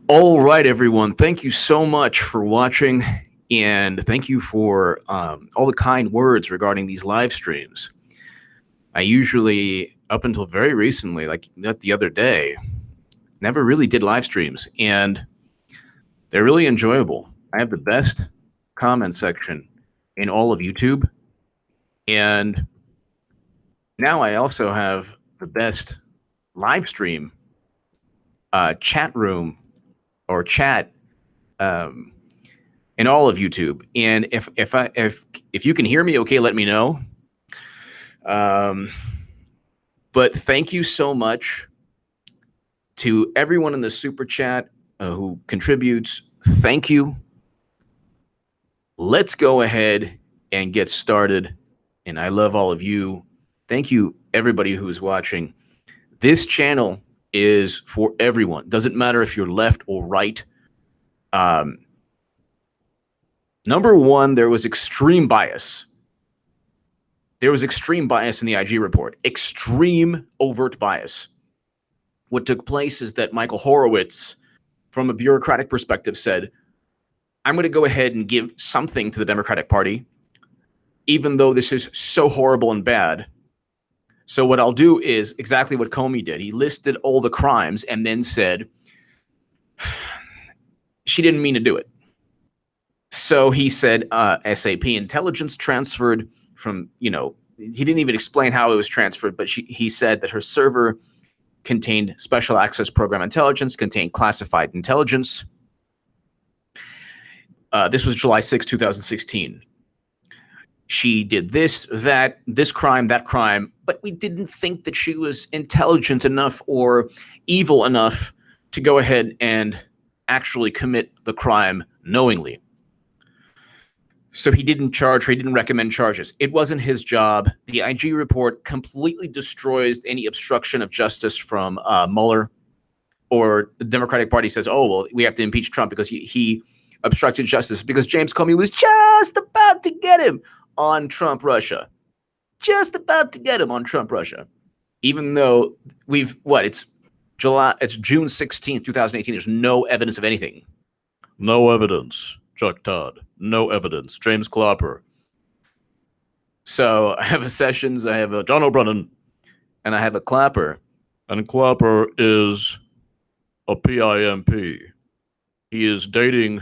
All right, everyone. Thank you so much for watching, and thank you for all the kind words regarding these live streams. I usually, up until very recently, like not the other day, never really did live streams, and they're really enjoyable. I have the best comment section in all of YouTube, and now I also have the best live stream chat room or chat in all of YouTube. And if you can hear me, okay, let me know. But thank you so much to everyone in the super chat who contributes. Thank you. Let's go ahead and get started. And I love all of you. Thank you, everybody who's watching. This channel is for everyone. Doesn't matter if you're left or right. Number one, there was extreme bias. There was extreme bias in the IG report. Extreme overt bias. What took place is that Michael Horowitz, from a bureaucratic perspective, said, I'm going to go ahead and give something to the Democratic Party, even though this is so horrible and bad. So what I'll do is exactly what Comey did. He listed all the crimes and then said, she didn't mean to do it. So he said SAP intelligence transferred from, he didn't even explain how it was transferred, but he said that her server contained special access program intelligence, contained classified intelligence. This was July 6, 2016. She did this, that, this crime, that crime, but we didn't think that she was intelligent enough or evil enough to go ahead and actually commit the crime knowingly. So he didn't charge her, he didn't recommend charges. It wasn't his job. The IG report completely destroys any obstruction of justice from Mueller, or the Democratic Party says, oh, well, we have to impeach Trump because he obstructed justice because James Comey was just about to get him on Trump Russia. Just about to get him on Trump Russia. Even though it's June 16th, 2018. There's no evidence of anything. No evidence. Chuck Todd. No evidence. James Clapper. So I have a Sessions, I have a John O'Brien, and I have a Clapper. And Clapper is a PIMP. He is dating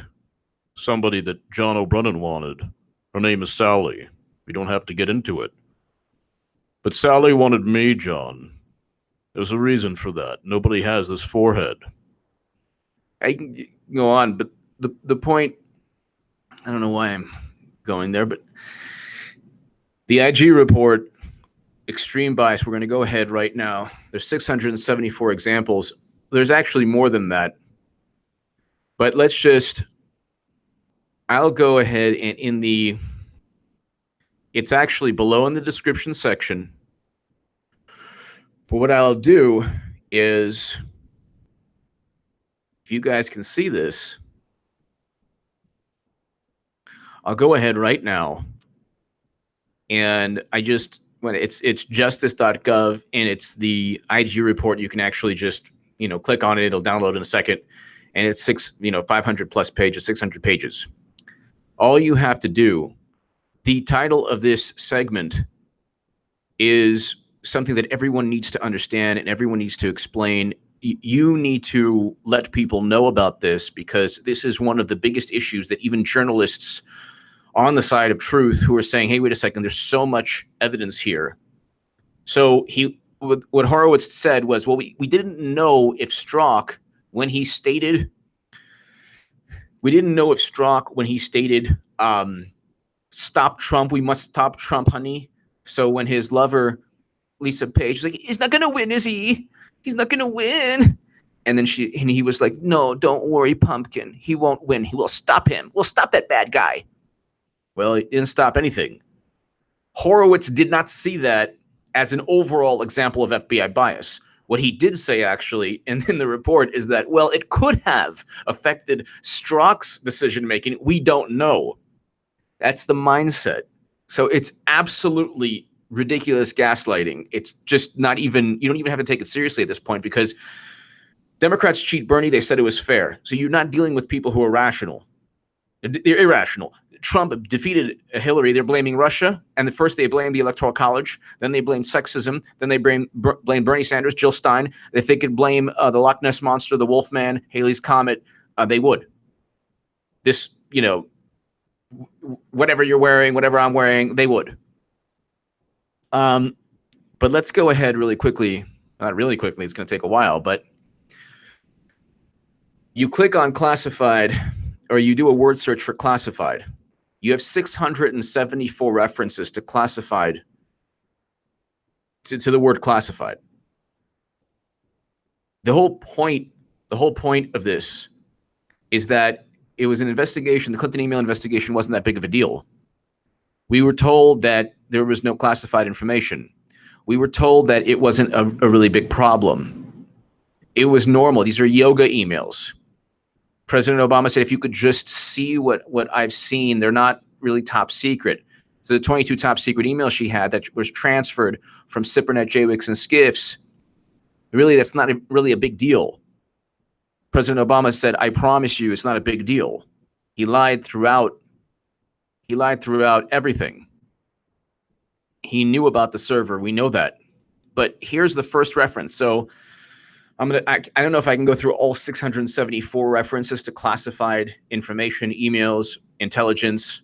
somebody that John O'Brien wanted. Her name is Sally. We don't have to get into it. But Sally wanted me, John. There's a reason for that. Nobody has this forehead. I can go on, but the point, I don't know why I'm going there, but the IG report, extreme bias, we're going to go ahead right now. There's 674 examples. There's actually more than that. But I'll go ahead and it's actually below in the description section. But what I'll do is, if you guys can see this, I'll go ahead right now. And it's justice.gov, and it's the IG report. You can actually just, click on it. It'll download in a second. And it's 500 plus pages, 600 pages. All you have to do, the title of this segment is something that everyone needs to understand and everyone needs to explain. You need to let people know about this, because this is one of the biggest issues that even journalists on the side of truth who are saying, hey, wait a second, there's so much evidence here. So what Horowitz said was, well, we didn't know if Strzok, when he stated, stop Trump, we must stop Trump, honey. So when his lover, Lisa Page, was like, he's not going to win, is he? He's not going to win. And then he was like, no, don't worry, pumpkin. He won't win. He will stop him. We'll stop that bad guy. Well, it didn't stop anything. Horowitz did not see that as an overall example of FBI bias. What he did say, actually, in the report is that, well, it could have affected Strzok's decision-making. We don't know. That's the mindset. So it's absolutely ridiculous gaslighting. It's just not even, you don't even have to take it seriously at this point, because Democrats cheat Bernie. They said it was fair. So you're not dealing with people who are rational. They're irrational. Trump defeated Hillary. They're blaming Russia. And first they blame the Electoral College. Then they blame sexism. Then they blame Bernie Sanders, Jill Stein. If they could blame the Loch Ness Monster, the Wolfman, Haley's Comet, they would. This, whatever you're wearing, whatever I'm wearing, they would. But let's go ahead really quickly. Not really quickly. It's going to take a while. But you click on classified, or you do a word search for classified. You have 674 references to classified, to the word classified. The whole point of this is that it was an investigation. The Clinton email investigation wasn't that big of a deal. We were told that there was no classified information. We were told that it wasn't a really big problem. It was normal. These are yoga emails. President Obama said, if you could just see what I've seen, they're not really top secret. So the 22 top secret emails she had that was transferred from SIPRNet, JWICs, and SCIFs, really, that's not really a big deal. President Obama said, I promise you it's not a big deal. He lied throughout. He lied throughout everything. He knew about the server. We know that. But here's the first reference. So I don't know if I can go through all 674 references to classified information, emails, intelligence,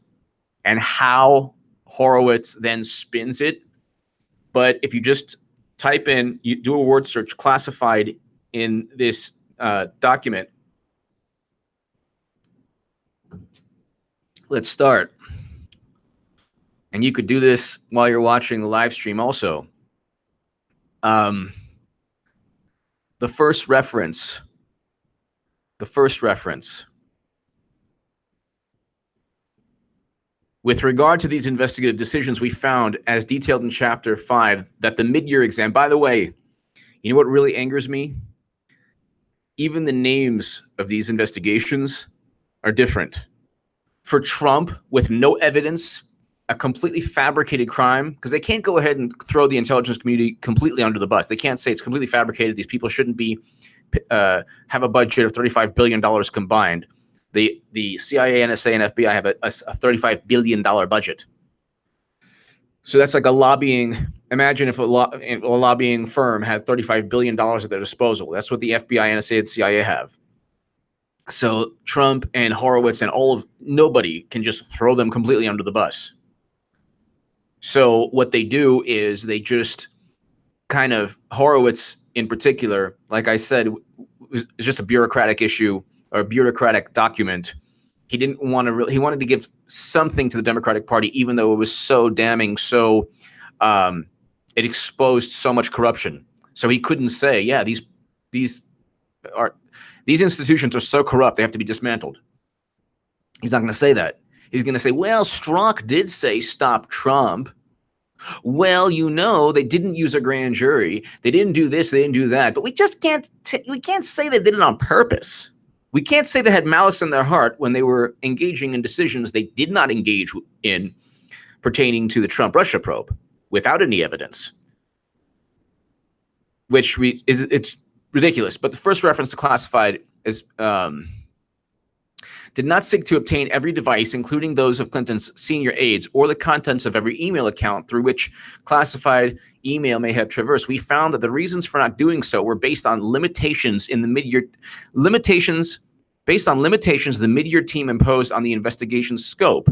and how Horowitz then spins it. But if you just type in, you do a word search, classified, in this document. Let's start. And you could do this while you're watching the live stream also. The first reference. With regard to these investigative decisions, we found, as detailed in Chapter 5, that the mid-year exam, by the way, you know what really angers me? Even the names of these investigations are different. For Trump, with no evidence, a completely fabricated crime, because they can't go ahead and throw the intelligence community completely under the bus. They can't say it's completely fabricated. These people shouldn't be have a budget of $35 billion combined. The CIA, NSA, and FBI have a $35 billion budget. So that's like a lobbying. Imagine if a lobbying firm had $35 billion at their disposal. That's what the FBI, NSA, and CIA have. So Trump and Horowitz and nobody can just throw them completely under the bus. So what they do is they just kind of, Horowitz in particular, like I said, is just a bureaucratic issue or a bureaucratic document. He didn't want to he wanted to give something to the Democratic Party, even though it was so damning, it exposed so much corruption. So he couldn't say, yeah, these institutions are so corrupt, they have to be dismantled. He's not going to say that. He's going to say, well, Strzok did say stop Trump. Well, they didn't use a grand jury. They didn't do this. They didn't do that. But we just can't say they did it on purpose. We can't say they had malice in their heart when they were engaging in decisions they did not engage in pertaining to the Trump-Russia probe without any evidence, it's ridiculous. But the first reference to classified is did not seek to obtain every device, including those of Clinton's senior aides, or the contents of every email account through which classified email may have traversed. We found that the reasons for not doing so were based on limitations in the mid-year the mid-year team imposed on the investigation scope.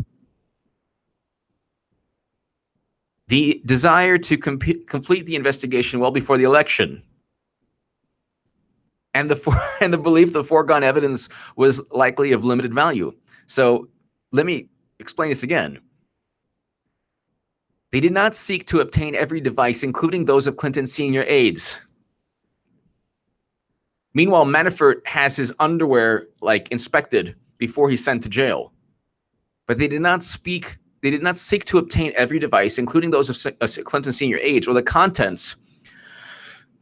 The desire to complete the investigation well before the election, and the belief the foregone evidence was likely of limited value. So let me explain this again. They did not seek to obtain every device, including those of Clinton's senior aides. Meanwhile, Manafort has his underwear inspected before he's sent to jail. But they did not seek to obtain every device, including those of Clinton's senior aides, or the contents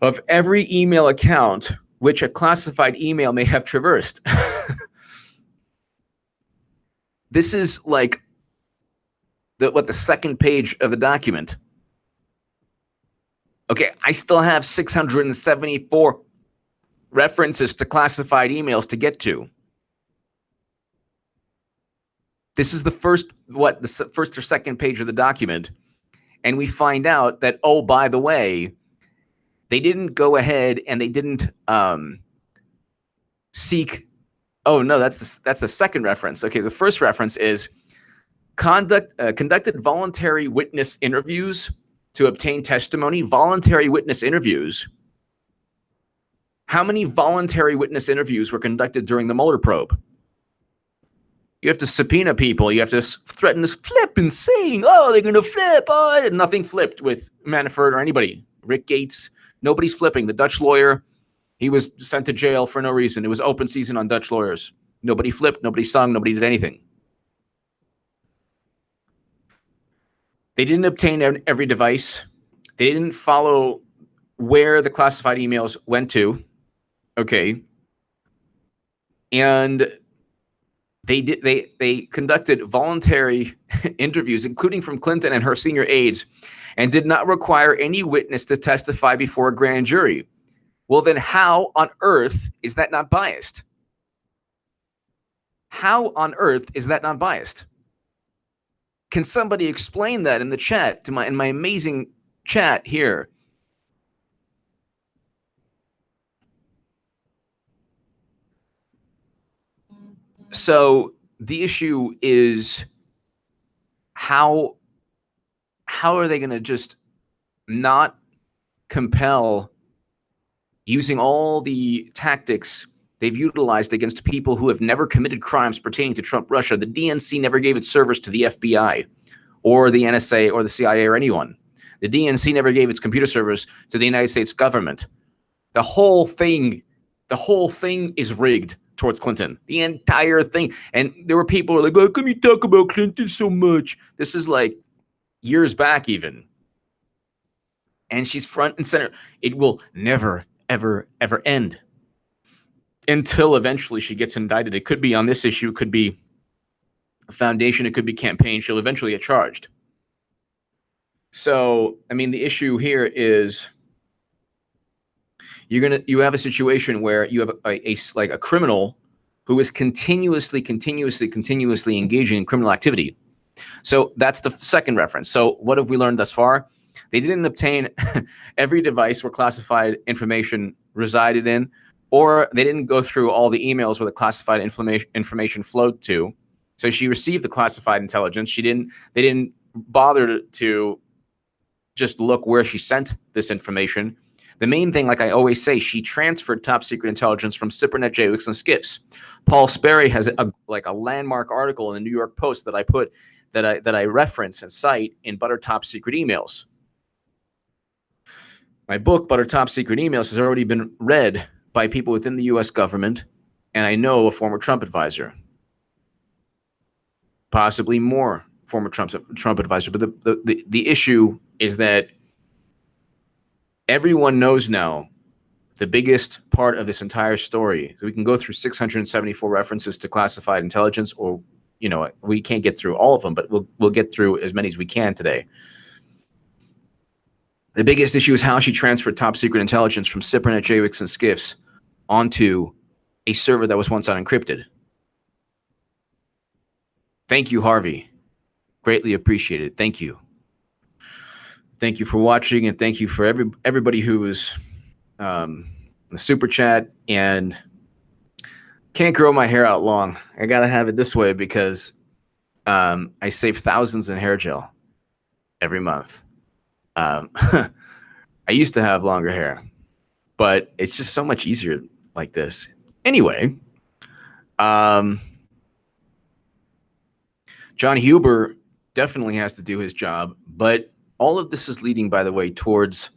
of every email account which a classified email may have traversed. This is like the second page of the document. Okay, I still have 674 references to classified emails to get to. This is the first or second page of the document. And we find out that, oh, by the way, they didn't go ahead and they didn't seek. Oh, no, that's the second reference. Okay, the first reference is conducted voluntary witness interviews to obtain testimony. Voluntary witness interviews. How many voluntary witness interviews were conducted during the Mueller probe? You have to subpoena people. You have to threaten to flip and saying, oh, they're going to flip. Oh, nothing flipped with Manafort or anybody. Rick Gates, nobody's flipping. The Dutch lawyer, he was sent to jail for no reason. It was open season on Dutch lawyers. Nobody flipped. Nobody sung. Nobody did anything. They didn't obtain every device. They didn't follow where the classified emails went to. Okay. And they conducted voluntary interviews, including from Clinton and her senior aides, and did not require any witness to testify before a grand jury. Well, then how on earth is that not biased? How on earth is that not biased? Can somebody explain that in the chat in my amazing chat here? So the issue is how are they going to just not compel using all the tactics they've utilized against people who have never committed crimes pertaining to Trump Russia? The DNC never gave its servers to the FBI or the NSA or the CIA or anyone. The DNC never gave its computer servers to the United States government. The whole thing is rigged towards Clinton. The entire thing. And there were people who were like, oh, how come you talk about Clinton so much? This is like years back even. And she's front and center. It will never, ever, ever end until eventually she gets indicted. It could be on this issue. It could be a foundation. It could be campaign. She'll eventually get charged. So, I mean, the issue here is you have a situation where you have a criminal who is continuously engaging in criminal activity. So that's the second reference. So what have we learned thus far? They didn't obtain every device where classified information resided in, or they didn't go through all the emails where the classified information flowed to. So she received the classified intelligence. They didn't bother to just look where she sent this information. The main thing, like I always say, she transferred top secret intelligence from SIPRNet, JWICs, and SCIFs. Paul Sperry has a landmark article in the New York Post that I reference and cite in Butter Top Secret Emails. My book, Butter Top Secret Emails, has already been read by people within the U.S. government, and I know a former Trump advisor, possibly more former Trump advisor. But the issue is that everyone knows now the biggest part of this entire story. So we can go through 674 references to classified intelligence, or we can't get through all of them, but we'll get through as many as we can today. The biggest issue is how she transferred top secret intelligence from SIPRNet, JWICs, and SCIFs onto a server that was once unencrypted. Thank you, Harvey. Greatly appreciated. Thank you. Thank you for watching, and thank you for everybody who was in the super chat. And can't grow my hair out long. I gotta have it this way because I save thousands in hair gel every month. I used to have longer hair, but it's just so much easier like this. Anyway, John Huber definitely has to do his job, but all of this is leading, by the way, towards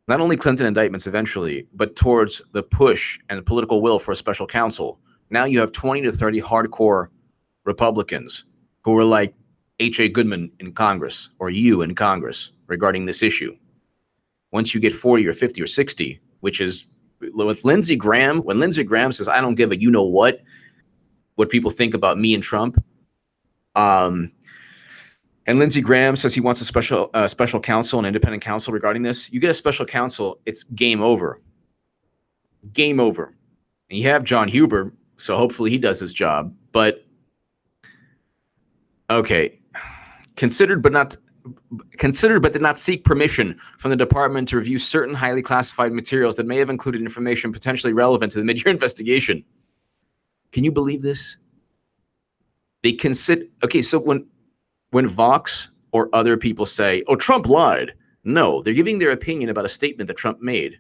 not only Clinton indictments eventually, but towards the push and the political will for a special counsel. Now you have 20 to 30 hardcore Republicans who are like H.A. Goodman in Congress, or you in Congress, regarding this issue. Once you get 40 or 50 or 60, which is with Lindsey Graham, when Lindsey Graham says, I don't give a what people think about me and Trump. And Lindsey Graham says he wants a special counsel, an independent counsel regarding this. You get a special counsel, it's game over. game over. And you have John Huber, so hopefully he does his job. But okay, considered but did not seek permission from the department to review certain highly classified materials that may have included information potentially relevant to the mid-year investigation. Can you believe this? They consider, okay, so when Vox or other people say, oh, Trump lied, no, they're giving their opinion about a statement that Trump made.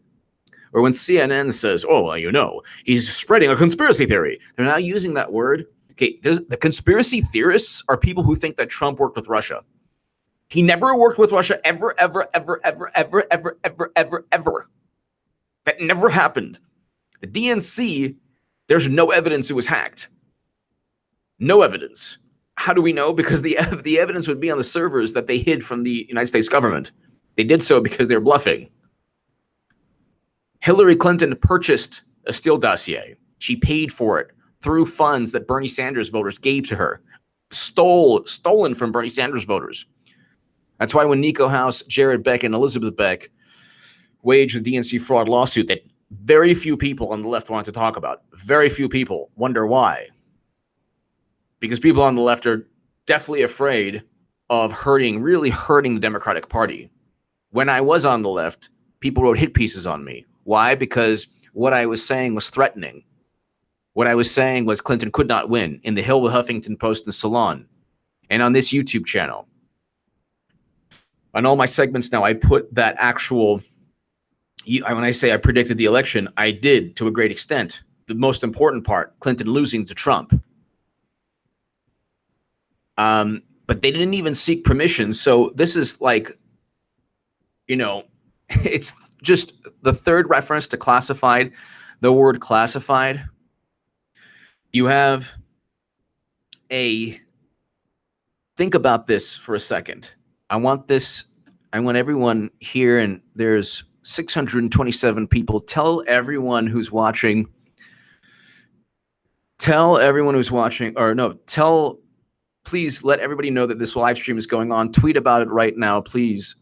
Or when CNN says, oh, well, you know, he's spreading a conspiracy theory, they're now using that word. Okay, the conspiracy theorists are people who think that Trump worked with Russia. He never worked with Russia, ever, ever, ever, ever, ever, ever, ever, ever, ever. That never happened. The DNC, there's no evidence it was hacked. No evidence. How do we know? Because the evidence would be on the servers that they hid from the United States government. They did so because they were bluffing. Hillary Clinton purchased a Steele dossier. She paid for it through funds that Bernie Sanders voters gave to her. Stolen from Bernie Sanders voters. That's why when Nico House, Jared Beck, and Elizabeth Beck waged the DNC fraud lawsuit that very few people on the left wanted to talk about, very few people wonder why. Because people on the left are deathly afraid of really hurting the Democratic Party. When I was on the left, people wrote hit pieces on me. Why? Because what I was saying was threatening. What I was saying was Clinton could not win in the Hill, the Huffington Post, and Salon, and on this YouTube channel. On all my segments now, I put that actual, when I say I predicted the election, I did to a great extent. The most important part, Clinton losing to Trump. But they didn't even seek permission. So this is like, you know, it's just the third reference to classified, the word classified. You have think about this for a second. I want everyone here, and there's 627 people. Please let everybody know that this live stream is going on. Tweet about it right now, please.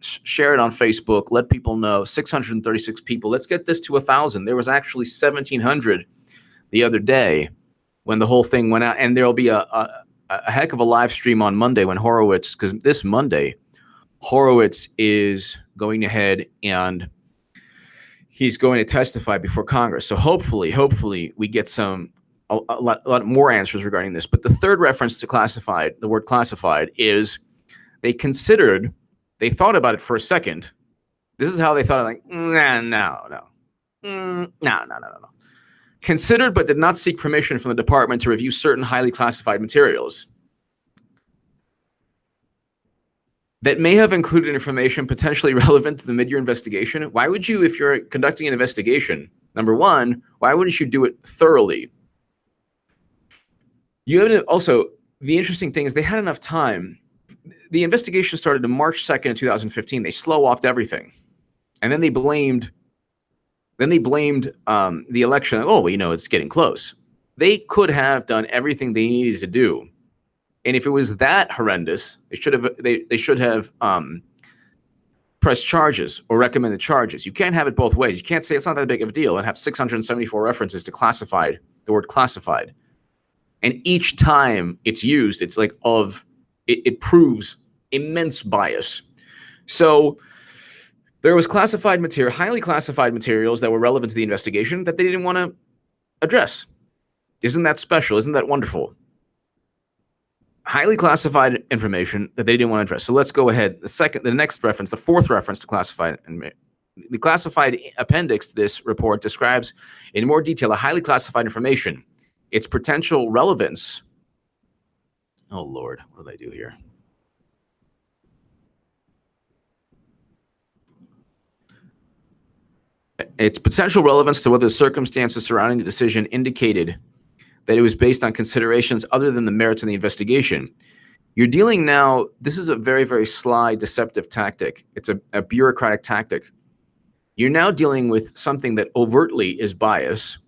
Share it on Facebook. Let people know. 636 people. Let's get this to 1,000. There was actually 1,700 the other day when the whole thing went out. And there'll be a heck of a live stream on Monday when Horowitz, because this Monday, Horowitz is going ahead and he's going to testify before Congress. So hopefully we get a lot more answers regarding this. But the third reference to classified, the word classified, is they thought about it for a second. This is how they thought, like, no. Considered but did not seek permission from the department to review certain highly classified materials that may have included information potentially relevant to the mid-year investigation. Why would you, if you're conducting an investigation, number one, why wouldn't you do it thoroughly? Also, the interesting thing is they had enough time. The investigation started on March 2nd, 2015. They slow-walked everything. And then they blamed the election. Oh, well, you know, it's getting close. They could have done everything they needed to do. And if it was that horrendous, they should have pressed charges or recommended charges. You can't have it both ways. You can't say it's not that big of a deal and have 674 references to classified, the word classified. And each time it's used, it's like it proves immense bias. So there was classified material, highly classified materials that were relevant to the investigation that they didn't want to address. Isn't that special? Isn't that wonderful? Highly classified information that they didn't want to address. So let's go ahead. The next reference, the fourth reference to classified, the classified appendix to this report describes in more detail a highly classified information, its potential relevance. Oh Lord, what did I do here? Its potential relevance to whether the circumstances surrounding the decision indicated that it was based on considerations other than the merits of the investigation. You're dealing now, this is a very, very sly, deceptive tactic. It's a bureaucratic tactic. You're now dealing with something that overtly is bias.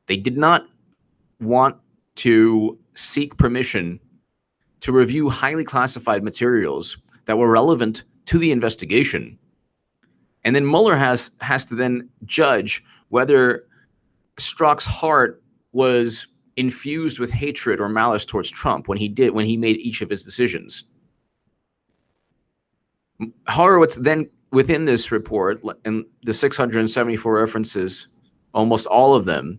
They did not want to seek permission to review highly classified materials that were relevant to the investigation. And then Mueller has to then judge whether Strzok's heart was infused with hatred or malice towards Trump when he made each of his decisions. Horowitz then, within this report, and the 674 references, almost all of them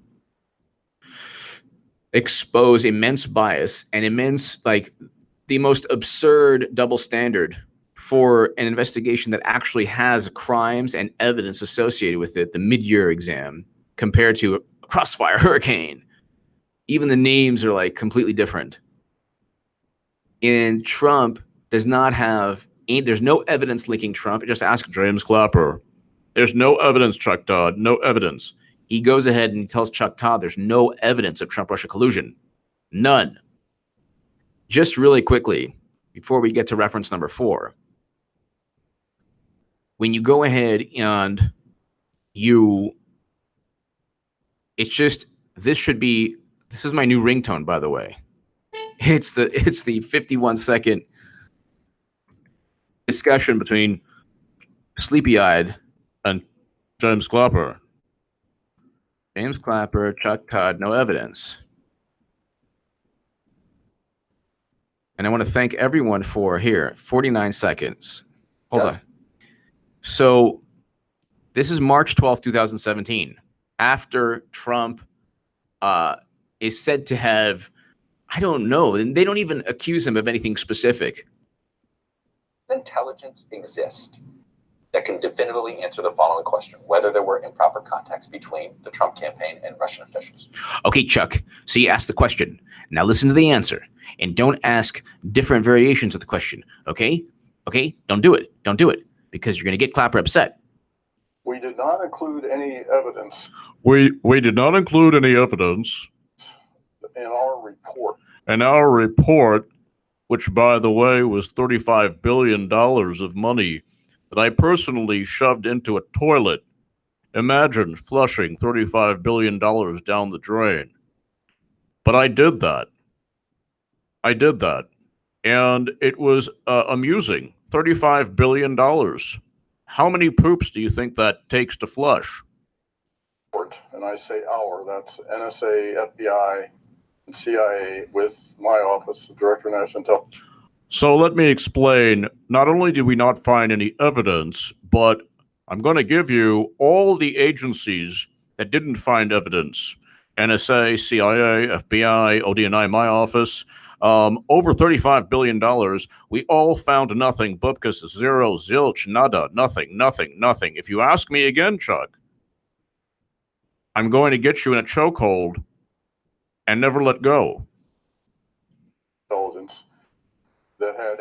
expose immense bias and immense, like, the most absurd double standard for an investigation that actually has crimes and evidence associated with it, the mid-year exam, compared to a Crossfire Hurricane. Even the names are like completely different. And Trump does not have, there's no evidence linking Trump. Just ask James Clapper. There's no evidence, Chuck Todd, no evidence. He goes ahead and he tells Chuck Todd there's no evidence of Trump-Russia collusion. None. Just really quickly, before we get to reference number 4, when you go ahead and this is my new ringtone, by the way. It's the 51-second discussion between Sleepy-Eyed and James Clapper. James Clapper, Chuck Todd, no evidence. And I want to thank everyone for 49 seconds. Hold on. So this is March 12th, 2017. After Trump is said to have, I don't know, and they don't even accuse him of anything specific. Intelligence exists that can definitively answer the following question: whether there were improper contacts between the Trump campaign and Russian officials. Okay, Chuck. So you asked the question. Now listen to the answer. And don't ask different variations of the question. Okay? Okay? Don't do it. Don't do it. Because you're going to get Clapper upset. We did not include any evidence. We did not include any evidence in our report. In our report, which, by the way, was $35 billion of money that I personally shoved into a toilet. Imagine flushing $35 billion down the drain. But I did that. And it was amusing. $35 billion. How many poops do you think that takes to flush? And I say our, that's NSA, FBI, and CIA with my office, the Director of National Intelligence. So let me explain. Not only did we not find any evidence, but I'm going to give you all the agencies that didn't find evidence. NSA, CIA, FBI, ODNI, my office. Over $35 billion. We all found nothing. Bupkis, zero, zilch, nada, nothing. If you ask me again, Chuck, I'm going to get you in a chokehold and never let go. Intelligence that had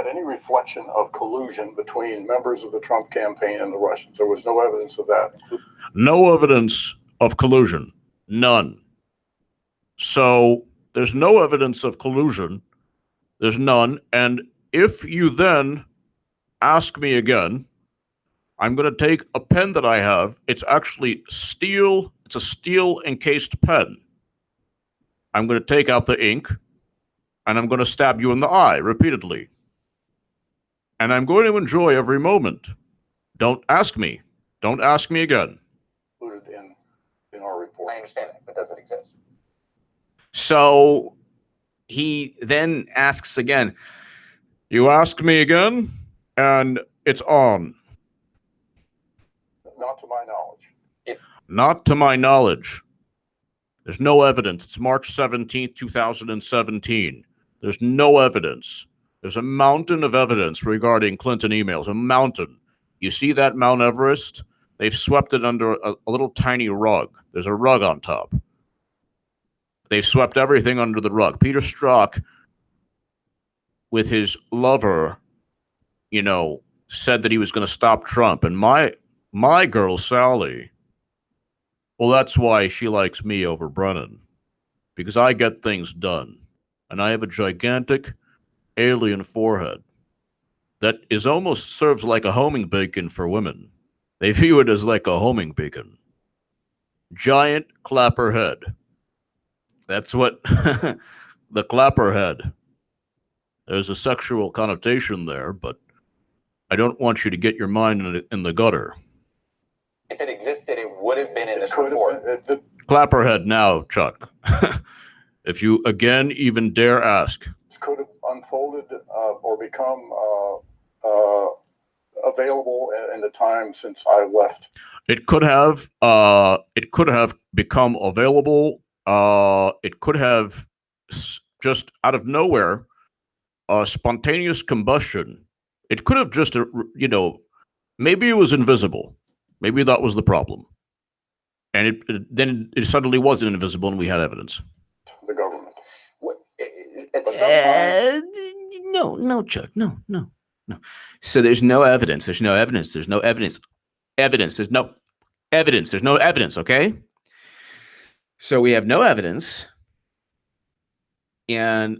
any reflection of collusion between members of the Trump campaign and the Russians. There was no evidence of that. No evidence of collusion. None. So there's no evidence of collusion. There's none. And if you then ask me again, I'm going to take a pen that I have. It's actually steel. It's a steel encased pen. I'm going to take out the ink and I'm going to stab you in the eye repeatedly. And I'm going to enjoy every moment. Don't ask me. Don't ask me again. Included in our report. I understand that, but does it exist? So he then asks again. You asked me again, and it's on. Not to my knowledge. Not to my knowledge. There's no evidence. It's March 17th, 2017. There's no evidence. There's a mountain of evidence regarding Clinton emails. A mountain. You see that Mount Everest? They've swept it under a little tiny rug. There's a rug on top. They've swept everything under the rug. Peter Strzok, with his lover, said that he was going to stop Trump. And my girl, Sally, well, that's why she likes me over Brennan. Because I get things done. And I have a gigantic alien forehead that is almost serves like a homing beacon for women. They view it as like a homing beacon. Giant clapper head. That's what the clapper head. There's a sexual connotation there, but I don't want you to get your mind in the gutter. If it existed, it would have been in this Could have report. been- Clap her head now, Chuck. If you again even dare ask. It could have unfolded or become available in the time since I left. It could have become available. It could have just out of nowhere, spontaneous combustion. It could have just, maybe it was invisible. Maybe that was the problem. And then it suddenly wasn't invisible and we had evidence. The government. At some point, No, Chuck. No. So there's no evidence. There's no evidence. There's no evidence. There's no evidence. There's no evidence. Okay. So we have no evidence, and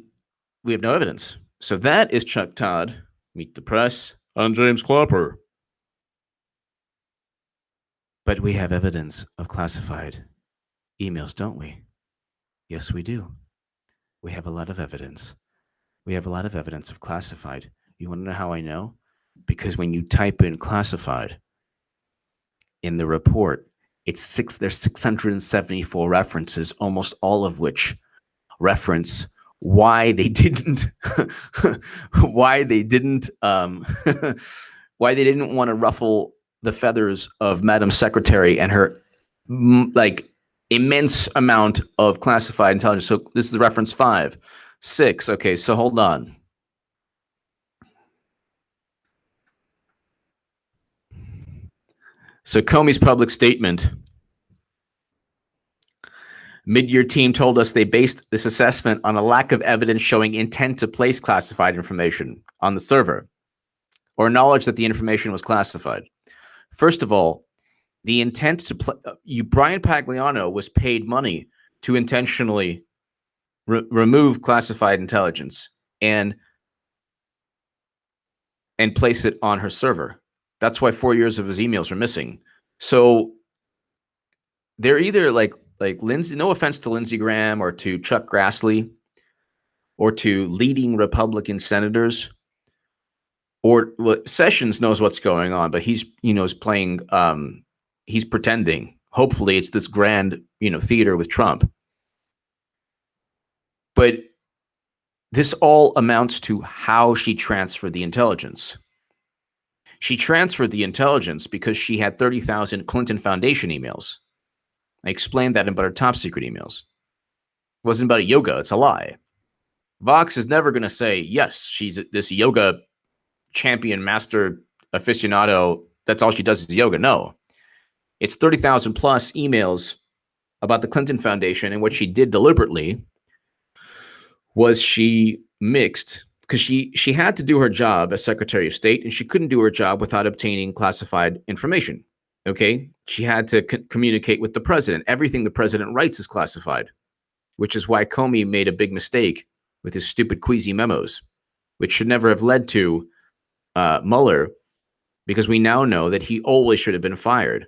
we have no evidence. So that is Chuck Todd. Meet the Press. And James Clapper. But we have evidence of classified emails, don't we? Yes, we do. We have a lot of evidence. We have a lot of evidence of classified. You want to know how I know? Because when you type in classified in the report, there's 674 references, almost all of which reference why they didn't why they didn't want to ruffle the feathers of Madam Secretary and her immense amount of classified intelligence. So this is reference 5, 6. Okay, so hold on. So Comey's public statement. Mid-year team told us they based this assessment on a lack of evidence showing intent to place classified information on the server or knowledge that the information was classified. First of all, the intent to Brian Pagliano was paid money to intentionally remove classified intelligence and place it on her server. That's why 4 years of his emails are missing. So they're either like Lindsey, no offense to Lindsey Graham or to Chuck Grassley or to leading Republican senators, or Sessions knows what's going on, but he's playing, he's pretending. Hopefully it's this grand, theater with Trump. But this all amounts to how she transferred the intelligence. She transferred the intelligence because she had 30,000 Clinton Foundation emails. I explained that about her top secret emails. It wasn't about a yoga. It's a lie. Vox is never going to say, yes, she's this yoga champion, master aficionado. That's all she does is yoga. No. It's 30,000 plus emails about the Clinton Foundation. And what she did deliberately was she mixed, because she had to do her job as Secretary of State, and she couldn't do her job without obtaining classified information. Okay, she had to communicate with the president. Everything the president writes is classified, which is why Comey made a big mistake with his stupid queasy memos, which should never have led to Mueller, because we now know that he always should have been fired.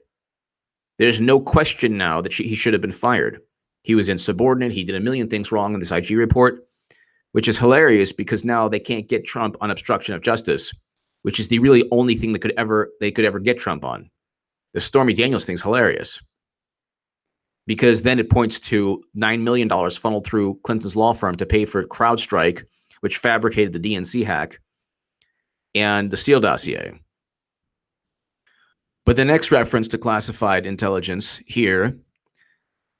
There's no question now that he should have been fired. He was insubordinate. He did a million things wrong in this IG report, which is hilarious because now they can't get Trump on obstruction of justice, which is the really only thing that they could ever get Trump on. The Stormy Daniels thing's hilarious because then it points to $9 million funneled through Clinton's law firm to pay for CrowdStrike, which fabricated the DNC hack and the Steele dossier. But the next reference to classified intelligence here,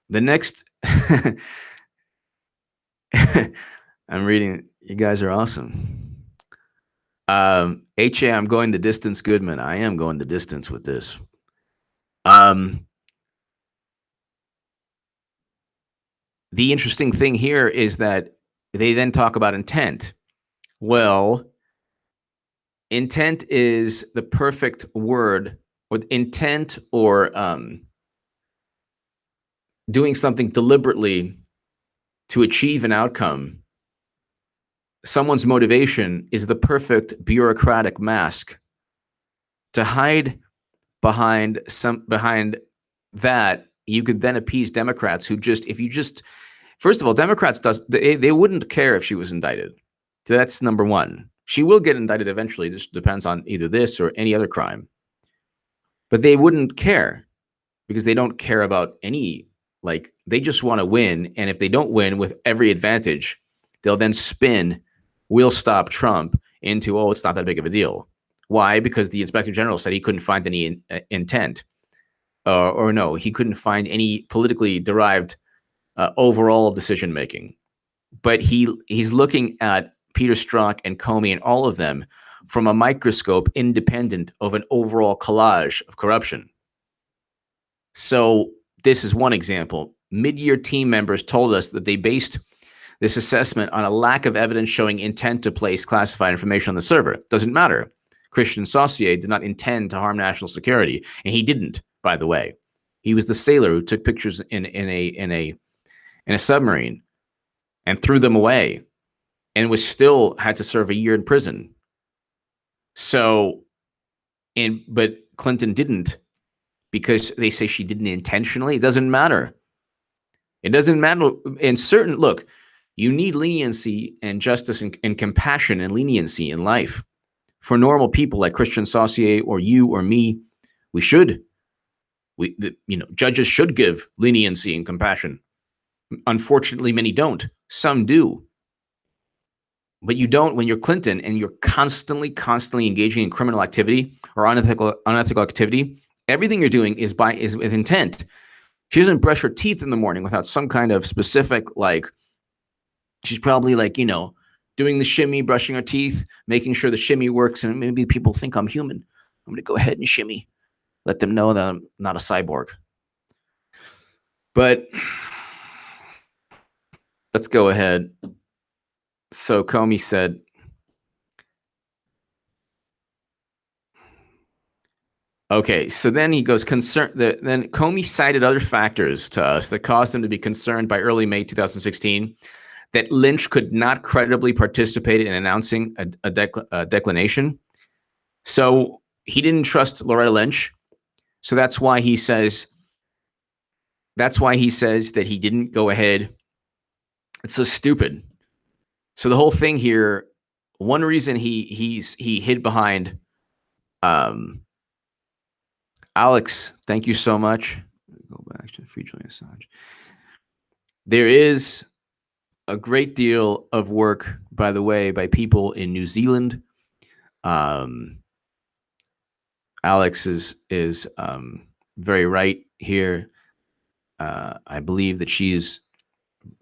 the next, I'm reading, you guys are awesome. HA, I'm going the distance, Goodman. I am going the distance with this. The interesting thing here is that they then talk about intent. Well, intent is the perfect word, with intent or doing something deliberately to achieve an outcome. Someone's motivation is the perfect bureaucratic mask to hide behind that. You could then appease Democrats who first of all, Democrats they wouldn't care if she was indicted. So that's number one. She will get indicted eventually. This depends on either this or any other crime. But they wouldn't care because they don't care about any, like, they just want to win. And if they don't win with every advantage, they'll then spin "we'll stop Trump" into, oh, it's not that big of a deal. Why? Because the Inspector General said he couldn't find any intent, or no, he couldn't find any politically derived overall decision making. But he's looking at Peter Strzok and Comey and all of them from a microscope independent of an overall collage of corruption. So this is one example. Mid-year team members told us that they based this assessment on a lack of evidence showing intent to place classified information on the server. Doesn't matter. Christian Saucier did not intend to harm national security, and he didn't, by the way. He was the sailor who took pictures in a submarine and threw them away, and was still had to serve a year in prison. So, but Clinton didn't, because they say she didn't intentionally. It doesn't matter. It doesn't matter. Look, you need leniency and justice and compassion and leniency in life. For normal people like Christian Saucier or you or me, judges should give leniency and compassion. Unfortunately, many don't. Some do. But you don't when you're Clinton and you're constantly engaging in criminal activity or unethical activity. Everything you're doing is with intent. She doesn't brush her teeth in the morning without some kind of specific, like, she's probably like, doing the shimmy, brushing her teeth, making sure the shimmy works. And maybe people think I'm human. I'm going to go ahead and shimmy. Let them know that I'm not a cyborg. But let's go ahead. So Comey said, okay, so then he goes, then Comey cited other factors to us that caused him to be concerned by early May 2016 that Lynch could not credibly participate in announcing a declination. So he didn't trust Loretta Lynch. So that's why he says that he didn't go ahead. It's so stupid. So the whole thing here, one reason he hid behind Alex, thank you so much. Go back to free Julian Assange. There is a great deal of work, by the way, by people in New Zealand. Alex is very right here. I believe that she's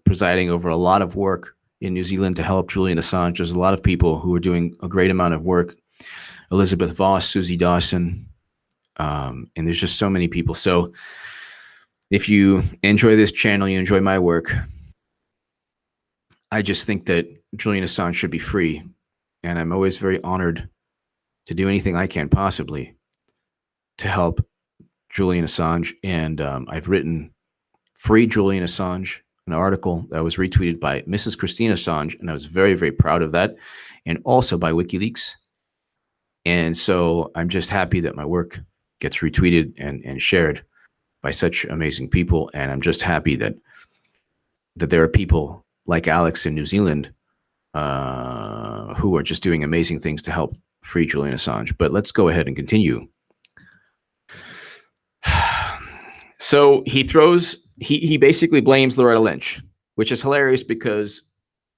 presiding over a lot of work in New Zealand to help Julian Assange. There's a lot of people who are doing a great amount of work. Elizabeth Voss, Susie Dawson, and there's just so many people. So if you enjoy this channel, you enjoy my work, I just think that Julian Assange should be free. And I'm always very honored to do anything I can possibly to help Julian Assange. And I've written Free Julian Assange, an article that was retweeted by Mrs. Christine Assange, and I was very, very proud of that, and also by WikiLeaks. And so I'm just happy that my work gets retweeted and shared by such amazing people. And I'm just happy that there are people like Alex in New Zealand who are just doing amazing things to help free Julian Assange. But let's go ahead and continue. So he basically blames Loretta Lynch, which is hilarious because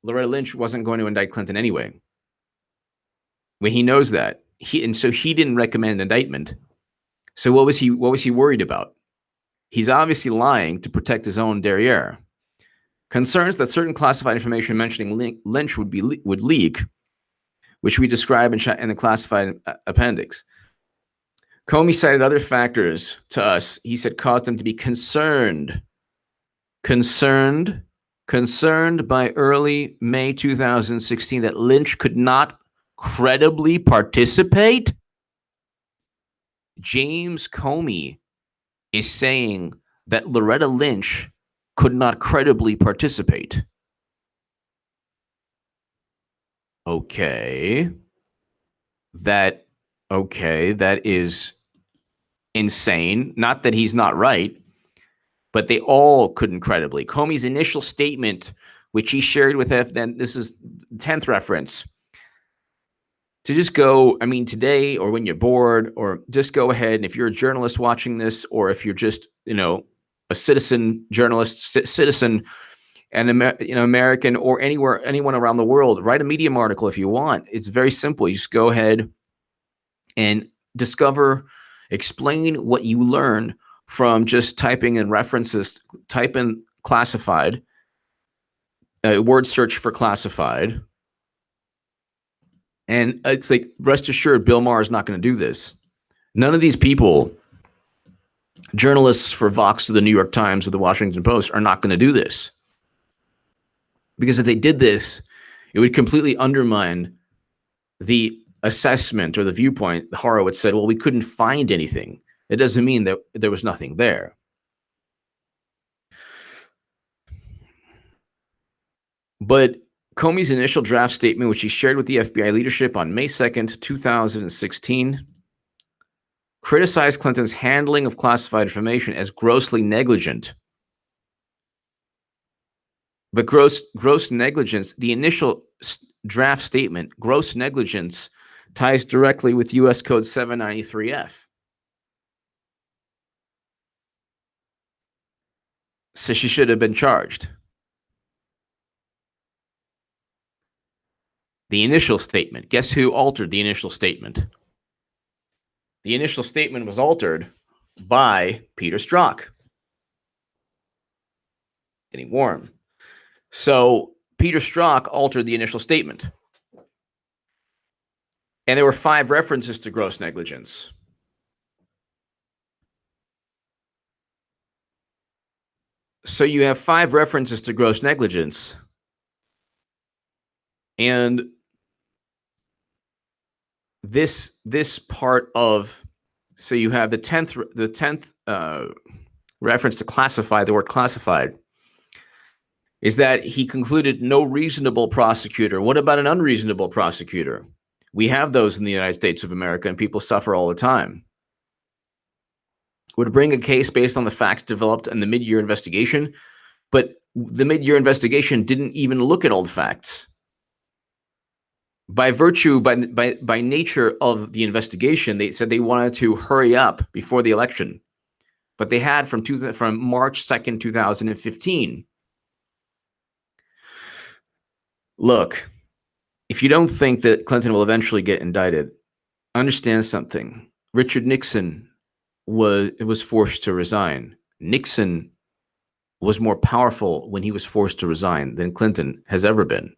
Loretta Lynch wasn't going to indict Clinton anyway. When he knows that, so he didn't recommend indictment. So what was he worried about? He's obviously lying to protect his own derriere. Concerns that certain classified information mentioning Lynch would leak, which we describe in the classified appendix. Comey cited other factors to us. He said caused him to be concerned by early May 2016 that Lynch could not credibly participate. James Comey is saying that Loretta Lynch could not credibly participate. Okay. That is insane. Not that he's not right, but they all couldn't credibly. Comey's initial statement, which he shared with then this is 10th reference. to just go, I mean, today or when you're bored, or just go ahead. And if you're a journalist watching this, or if you're just, a citizen journalist, citizen, and American, or anyone around the world, write a Medium article if you want. It's very simple. You just go ahead and explain what you learn from just typing in references, type in classified, word search for classified. And it's like, rest assured, Bill Maher is not going to do this. None of these people, journalists for Vox or the New York Times or the Washington Post, are not going to do this. Because if they did this, it would completely undermine the assessment or the viewpoint. Horowitz said, well, we couldn't find anything. It doesn't mean that there was nothing there. But Comey's initial draft statement, which he shared with the FBI leadership on May 2nd, 2016, criticized Clinton's handling of classified information as grossly negligent. But gross negligence, the initial draft statement, gross negligence, ties directly with U.S. Code 793F. So she should have been charged. The initial statement. Guess who altered the initial statement? The initial statement was altered by Peter Strzok. Getting warm. So Peter Strzok altered the initial statement. And there were 5 references to gross negligence. So you have 5 references to gross negligence. And this part of, so you have the 10th reference to classified, the word classified, is that he concluded no reasonable prosecutor. What about an unreasonable prosecutor? We have those in the United States of America, and people suffer all the time. Would bring a case based on the facts developed in the mid-year investigation, but the mid-year investigation didn't even look at all the facts. By nature of the investigation, they said they wanted to hurry up before the election, but they had from March 2nd, 2015. Look, if you don't think that Clinton will eventually get indicted, understand something. Richard Nixon was forced to resign. Nixon was more powerful when he was forced to resign than Clinton has ever been.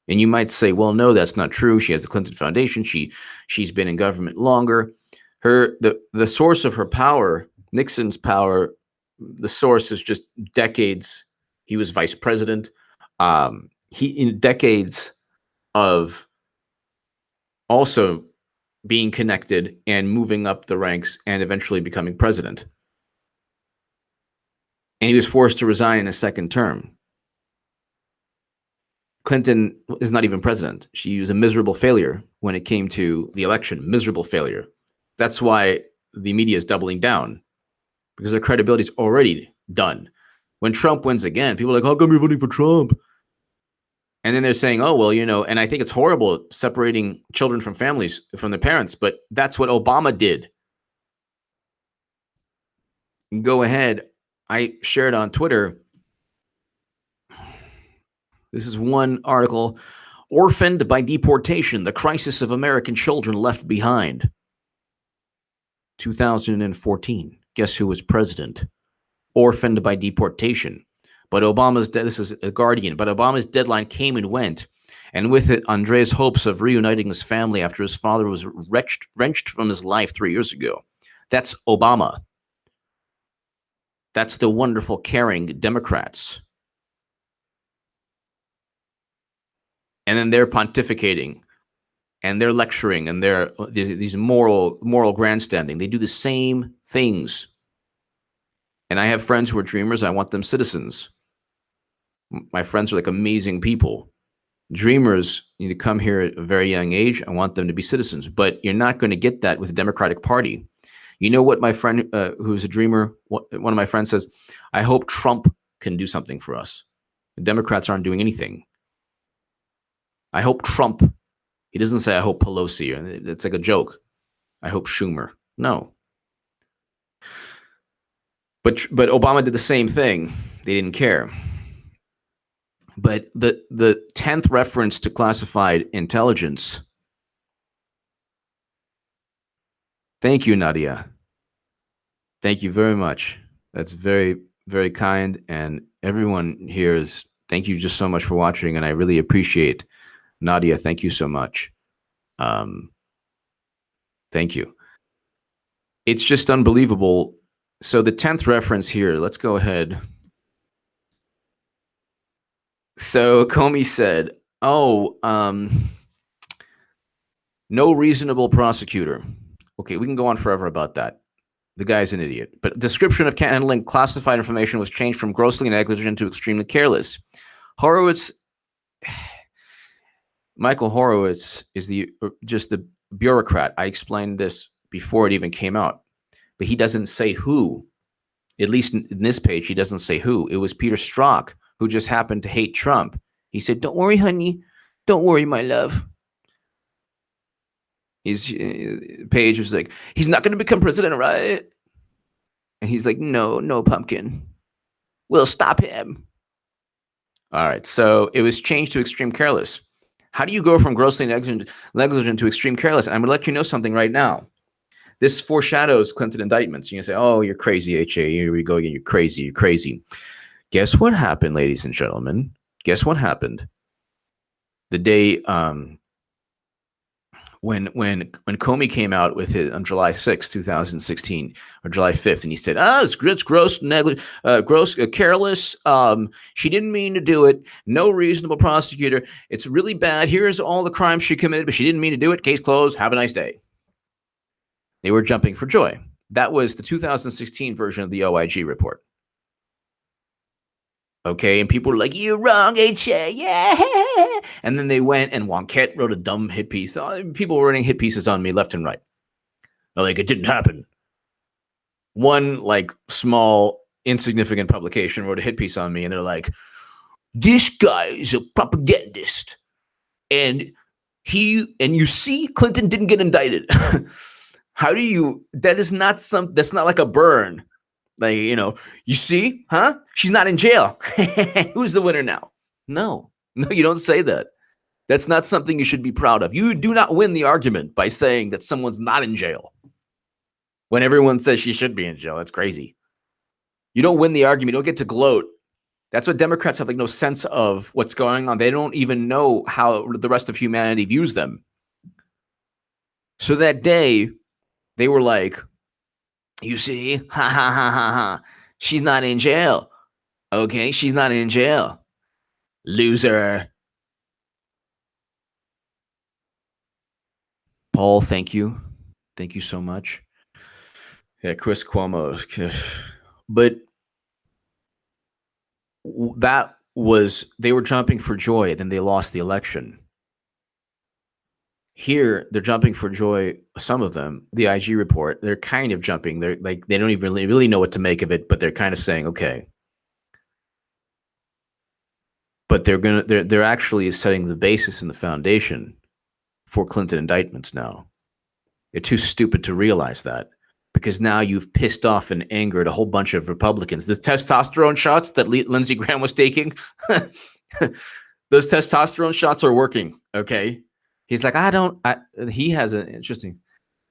And you might say, well, no, that's not true. She has the Clinton Foundation. She's been in government longer. The source of her power, Nixon's power, the source is just decades. He was vice president. In decades of also being connected and moving up the ranks and eventually becoming president. And he was forced to resign in a second term. Clinton is not even president. She was a miserable failure when it came to the election. Miserable failure. That's why the media is doubling down, because their credibility is already done. When Trump wins again, people are like, how come you're voting for Trump? And then they're saying, oh, well, and I think it's horrible separating children from families, from their parents, but that's what Obama did. Go ahead. I shared on Twitter. This is one article. Orphaned by deportation, the crisis of American children left behind. 2014. Guess who was president? Orphaned by deportation. But this is a Guardian, but Obama's deadline came and went. And with it, Andre's hopes of reuniting his family after his father was wrenched from his life 3 years ago. That's Obama. That's the wonderful, caring Democrats. And then they're pontificating, and they're lecturing, and they're these moral grandstanding. They do the same things. And I have friends who are dreamers. I want them citizens. My friends are like amazing people. Dreamers need to come here at a very young age. I want them to be citizens. But you're not going to get that with the Democratic Party. You know what my friend who's a dreamer, one of my friends says, I hope Trump can do something for us. The Democrats aren't doing anything. I hope Trump He doesn't say, I hope Pelosi. It's like a joke. I hope Schumer. No. But Obama did the same thing. They didn't care. But the 10th reference to classified intelligence. Thank you, Nadia. Thank you very much. That's very, very kind. And everyone here is, thank you just so much for watching. And I really appreciate Nadia. Thank you so much. Thank you. It's just unbelievable. So the 10th reference here, let's go ahead. So Comey said, oh, no reasonable prosecutor. Okay, we can go on forever about that. The guy's an idiot. But description of handling classified information was changed from grossly negligent to extremely careless. Michael Horowitz is just the bureaucrat. I explained this before it even came out. But he doesn't say who. At least in this page, he doesn't say who. It was Peter Strzok, who just happened to hate Trump. He said, don't worry, honey. Don't worry, my love. Page was like, he's not going to become president, right? And he's like, no, pumpkin. We'll stop him. All right, so it was changed to extreme careless. How do you go from grossly negligent to extreme careless? And I'm going to let you know something right now. This foreshadows Clinton indictments. You can say, oh, you're crazy, H.A. Here we go again. You're crazy. You're crazy. Guess what happened, ladies and gentlemen? Guess what happened? The day when Comey came out with his on July 6, 2016, or July 5th, and he said, it's gross, careless. She didn't mean to do it. No reasonable prosecutor. It's really bad. Here's all the crimes she committed, but she didn't mean to do it. Case closed. Have a nice day. They were jumping for joy. That was the 2016 version of the OIG report. Okay, and people were like, you're wrong, H.A., yeah. And then they went and Wonkette wrote a dumb hit piece. People were writing hit pieces on me left and right. Like, it didn't happen. One, like, small, insignificant publication wrote a hit piece on me, and they're like, this guy is a propagandist. And you see, Clinton didn't get indicted. How do you, that's not like a burn. Like, you see, huh? She's not in jail. Who's the winner now? No, you don't say that. That's not something you should be proud of. You do not win the argument by saying that someone's not in jail when everyone says she should be in jail. That's crazy. You don't win the argument. You don't get to gloat. That's what Democrats have, like, no sense of what's going on. They don't even know how the rest of humanity views them. So that day, they were like, you see, ha, ha, ha, ha, ha. She's not in jail. Okay, she's not in jail. Loser. Paul, thank you. Thank you so much. Yeah, Chris Cuomo. But that was, they were jumping for joy, then they lost the election. Here, they're jumping for joy, some of them, the IG report, they're kind of jumping. They're like, they don't even really know what to make of it, but they're kind of saying, okay. But they're actually setting the basis and the foundation for Clinton indictments now. They're too stupid to realize that, because now you've pissed off and angered a whole bunch of Republicans. The testosterone shots that Lindsey Graham was taking, those testosterone shots are working, okay? He's like, he has an interesting,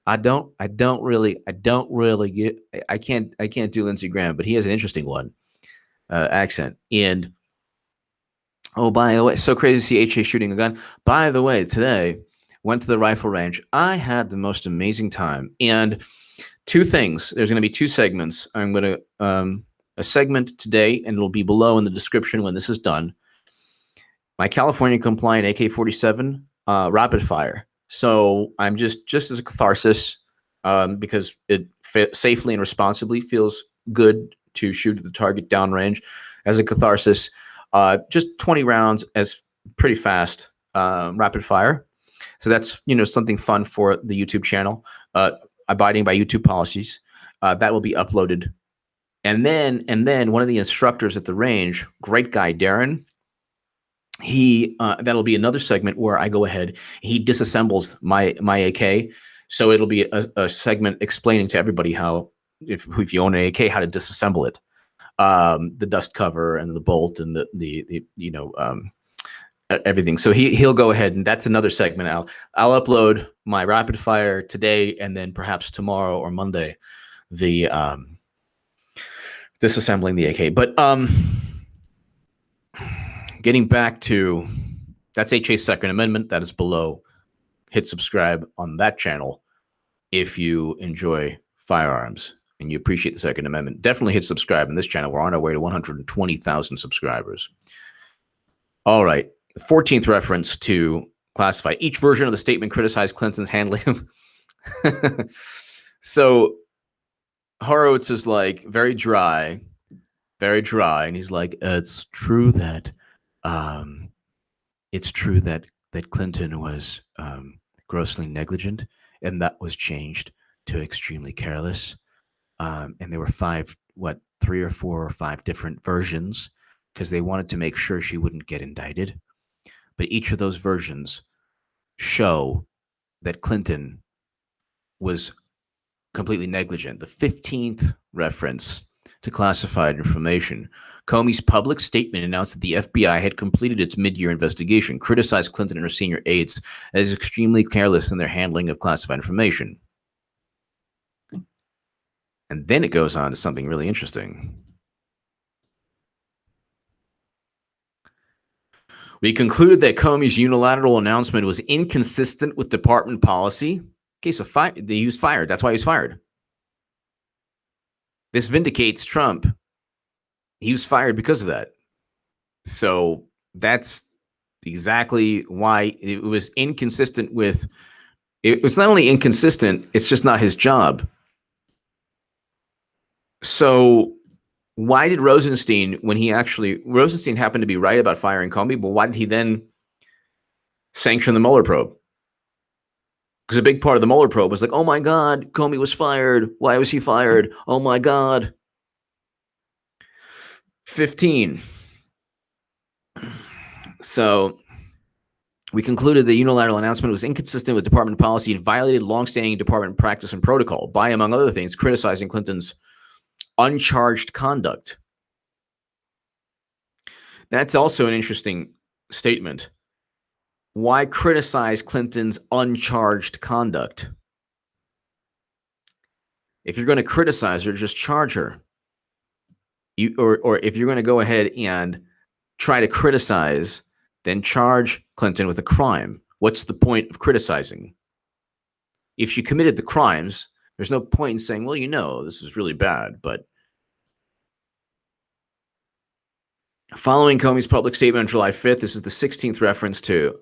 I can't do Lindsey Graham, but he has an interesting one, accent. And, oh, by the way, so crazy to see H.A. shooting a gun. By the way, today, went to the rifle range. I had the most amazing time. And two things, there's going to be two segments. I'm going to, a segment today, and it'll be below in the description when this is done. My California compliant AK-47, rapid fire. So I'm just as a catharsis, because it safely and responsibly feels good to shoot at the target downrange. As a catharsis, just 20 rounds as pretty fast, rapid fire. So that's, something fun for the YouTube channel, abiding by YouTube policies. That will be uploaded. And then one of the instructors at the range, great guy, Darren, that'll be another segment where I go ahead, he disassembles my AK. So it'll be a segment explaining to everybody how, if you own an AK, how to disassemble it. The dust cover and the bolt and the everything. So he'll go ahead, and that's another segment. I'll upload my rapid fire today, and then perhaps tomorrow or Monday, the disassembling the AK. But getting back to, that's HA's Second Amendment. That is below. Hit subscribe on that channel if you enjoy firearms and you appreciate the Second Amendment. Definitely hit subscribe on this channel. We're on our way to 120,000 subscribers. All right. The 14th reference to classified. Each version of the statement criticized Clinton's handling of. So Horowitz is like very dry, and he's like, it's true that Clinton was grossly negligent, and that was changed to extremely careless. And there were 3 or 4 or 5 different versions because they wanted to make sure she wouldn't get indicted. But each of those versions show that Clinton was completely negligent. The 15th reference to classified information. Comey's public statement announced that the FBI had completed its mid-year investigation, criticized Clinton and her senior aides as extremely careless in their handling of classified information. And then it goes on to something really interesting. We concluded that Comey's unilateral announcement was inconsistent with department policy. Case of he was fired. That's why he was fired. This vindicates Trump. He was fired because of that. So that's exactly why it was inconsistent with. It was not only inconsistent, it's just not his job. So why did Rosenstein happened to be right about firing Comey, but why did he then sanction the Mueller probe? Because a big part of the Mueller probe was like, oh my God, Comey was fired. Why was he fired? Oh my God. 15. So we concluded the unilateral announcement was inconsistent with department policy and violated longstanding department practice and protocol by, among other things, criticizing Clinton's uncharged conduct. That's also an interesting statement. Why criticize Clinton's uncharged conduct? If you're going to criticize her, just charge her. Or if you're going to go ahead and try to criticize, then charge Clinton with a crime. What's the point of criticizing? If she committed the crimes, there's no point in saying, well, this is really bad. But following Comey's public statement on July 5th, this is the 16th reference to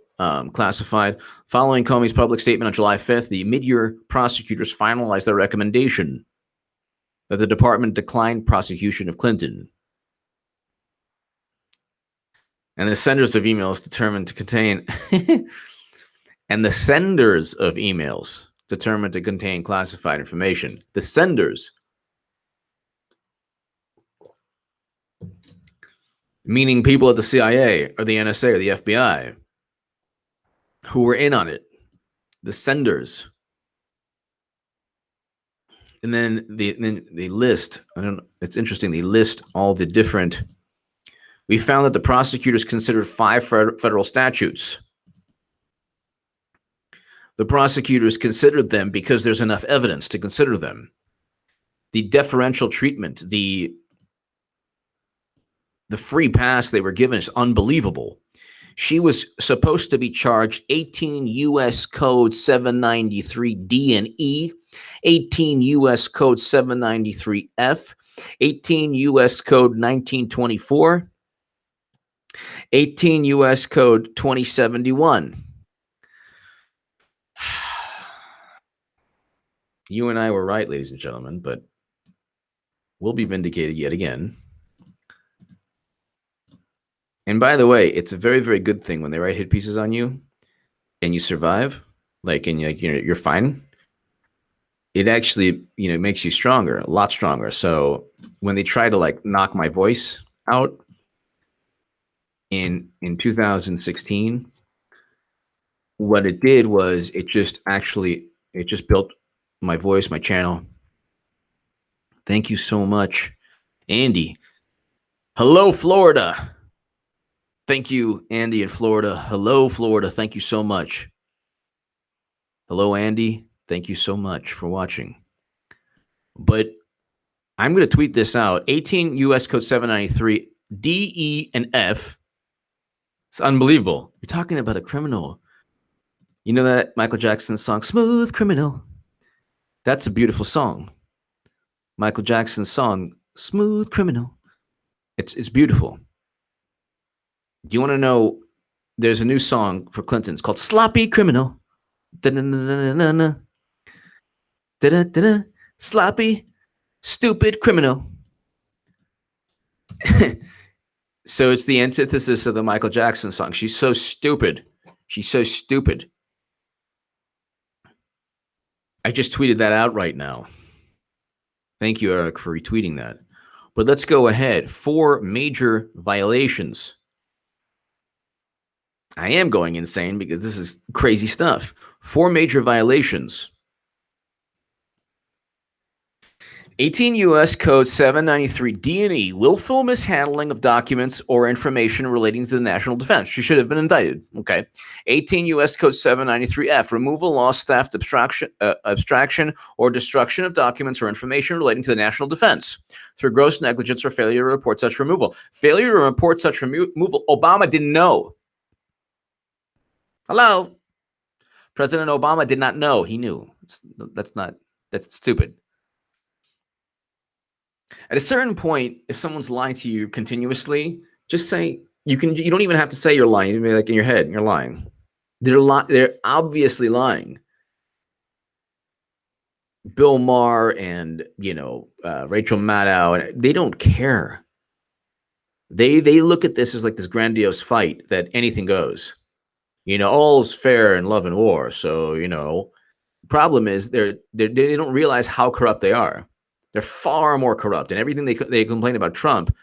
classified. Following Comey's public statement on July 5th, the mid-year prosecutors finalized their recommendation that the department declined prosecution of Clinton. And the senders of emails determined to contain classified information. The senders, meaning people at the CIA or the NSA or the FBI who were in on it. The senders. And then they list, it's interesting, they list all the different. We found that the prosecutors considered 5 federal statutes. The prosecutors considered them because there's enough evidence to consider them. The deferential treatment, the free pass they were given is unbelievable. She was supposed to be charged 18 U.S. Code 793 D and E, 18 U.S. Code 793 F, 18 U.S. Code 1924, 18 U.S. Code 2071. You and I were right, ladies and gentlemen, but we'll be vindicated yet again. And by the way, it's a very, very good thing when they write hit pieces on you and you survive, and you're fine. It actually, makes you stronger, a lot stronger. So when they try to knock my voice out, in 2016, what it did was it just built my voice, my channel. Thank you so much, Andy. Hello, Florida. Thank you, Andy in Florida. Hello, Florida. Thank you so much. Hello, Andy. Thank you so much for watching. But I'm going to tweet this out. 18 U.S. Code 793 D, E, and F. It's unbelievable. You're talking about a criminal. You know that Michael Jackson song, Smooth Criminal? That's a beautiful song. Michael Jackson's song, Smooth Criminal. It's beautiful. Do you want to know? There's a new song for Clinton. It's called Sloppy Criminal. Da-da-da-da-da-da. Da-da-da-da. Sloppy, stupid criminal. So it's the antithesis of the Michael Jackson song. She's so stupid. She's so stupid. I just tweeted that out right now. Thank you, Eric, for retweeting that. But let's go ahead. 4 major violations. I am going insane because this is crazy stuff. 4 major violations. 18 U.S. Code 793 D&E, willful mishandling of documents or information relating to the national defense. She should have been indicted. Okay. 18 U.S. Code 793 F, removal, loss, theft, abstraction, or destruction of documents or information relating to the national defense through gross negligence or failure to report such removal. Failure to report such removal. Obama didn't know. Hello. President Obama did not know. He knew. That's stupid. At a certain point, if someone's lying to you continuously, just say you don't even have to say you're lying. You can be like in your head, you're lying. They're obviously lying. Bill Maher and Rachel Maddow, they don't care. They look at this as like this grandiose fight that anything goes. All's fair in love and war. So problem is they don't realize how corrupt they are. They're far more corrupt, and everything they complain about Trump,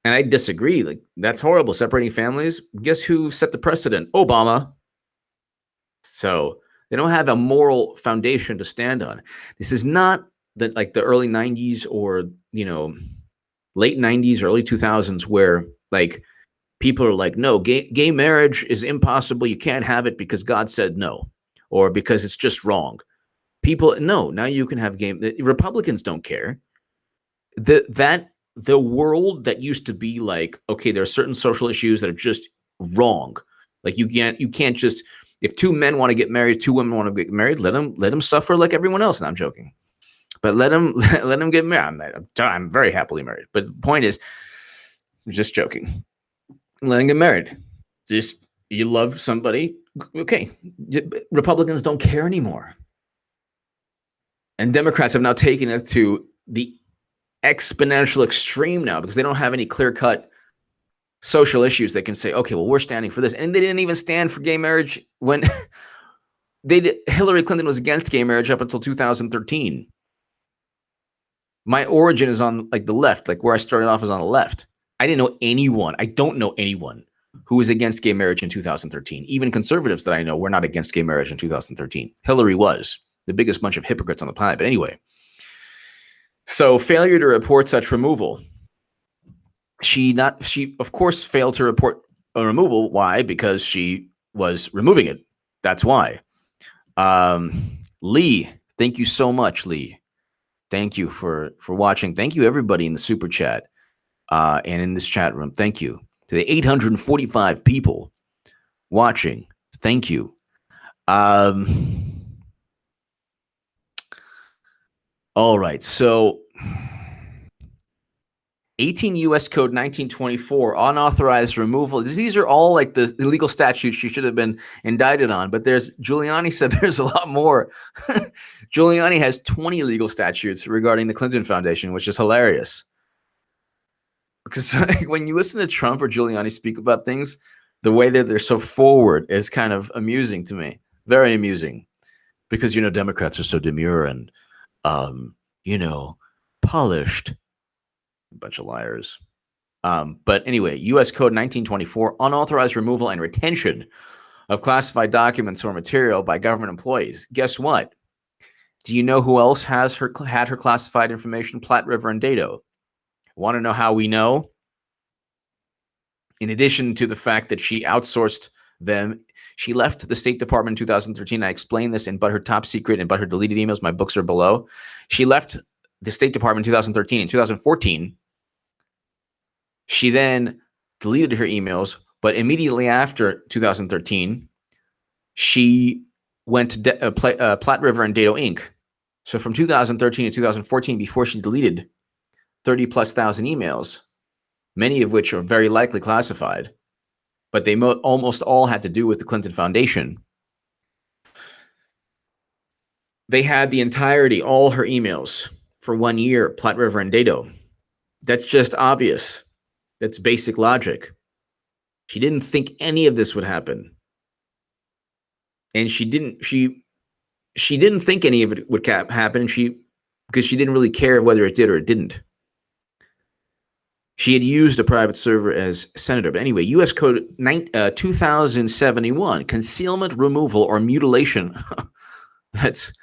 and I disagree. Like, that's horrible, separating families. Guess who set the precedent? Obama. So they don't have a moral foundation to stand on. This is not the early 90s or late 90s, early 2000s, where like people are like, no, gay marriage is impossible. You can't have it because God said no, or because it's just wrong. People, no, now you can have Republicans don't care. The world that used to be like, okay, there are certain social issues that are just wrong. Like you can't just, if 2 men want to get married, 2 women want to get married, let them suffer like everyone else. And I'm joking, but let them get married. I'm very happily married. But the point is, I'm just joking. Let them get married. Just, you love somebody, okay. Republicans don't care anymore. And Democrats have now taken it to the exponential extreme now because they don't have any clear-cut social issues they can say, okay, well, we're standing for this. And they didn't even stand for gay marriage when Hillary Clinton was against gay marriage up until 2013. My origin is on like the left, like where I started off is on the left. I don't know anyone who was against gay marriage in 2013. Even conservatives that I know were not against gay marriage in 2013. Hillary was. The biggest bunch of hypocrites on the planet. But anyway, so failure to report such removal. She of course failed to report a removal. Why? Because she was removing it. That's why. Lee, thank you so much, Lee. Thank you for watching. Thank you everybody in the super chat and in this chat room. Thank you to the 845 people watching. Thank you. All right, so 18 U.S. Code 1924, unauthorized removal. These are all like the illegal statutes she should have been indicted on, but Giuliani said there's a lot more. Giuliani has 20 legal statutes regarding the Clinton Foundation, which is hilarious. Because when you listen to Trump or Giuliani speak about things, the way that they're so forward is kind of amusing to me. Very amusing. Because, Democrats are so demure and polished. A bunch of liars. But anyway, U.S. Code 1924, unauthorized removal and retention of classified documents or material by government employees. Guess what? Do you know who else had her classified information? Platte River and Dado. Want to know how we know? In addition to the fact that she outsourced them, she left the State Department in 2013. I explained this in But Her Top Secret and But Her Deleted Emails. My books are below. She left the State Department in 2013. In 2014, she then deleted her emails, but immediately after 2013, she went to Platte River and Dado Inc. So from 2013 to 2014, before she deleted 30+ thousand emails, many of which are very likely classified, but they almost all had to do with the Clinton Foundation. They had the entirety, all her emails for 1 year, Platte River and Dado. That's just obvious. That's basic logic. She didn't think any of this would happen. And she didn't think any of it would happen because she didn't really care whether it did or it didn't. She had used a private server as senator. But anyway, U.S. Code 2071, concealment, removal, or mutilation. That's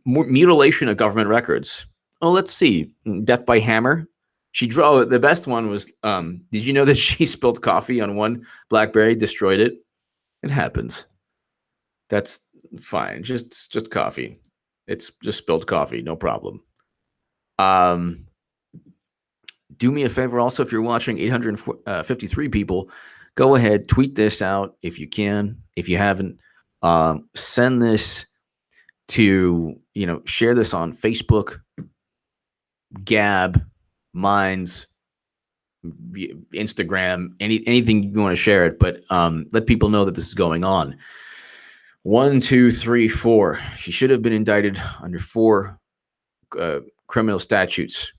mutilation of government records. Oh, let's see. Death by hammer. The best one was, did you know that she spilled coffee on one BlackBerry, destroyed it? It happens. That's fine. Just coffee. It's just spilled coffee. No problem. Do me a favor also, if you're watching, 853 people, go ahead, tweet this out if you can. If you haven't, send this to, share this on Facebook, Gab, Minds, Instagram, anything you want to share it, but let people know that this is going on. 1, 2, 3, 4. She should have been indicted under 4 criminal statutes.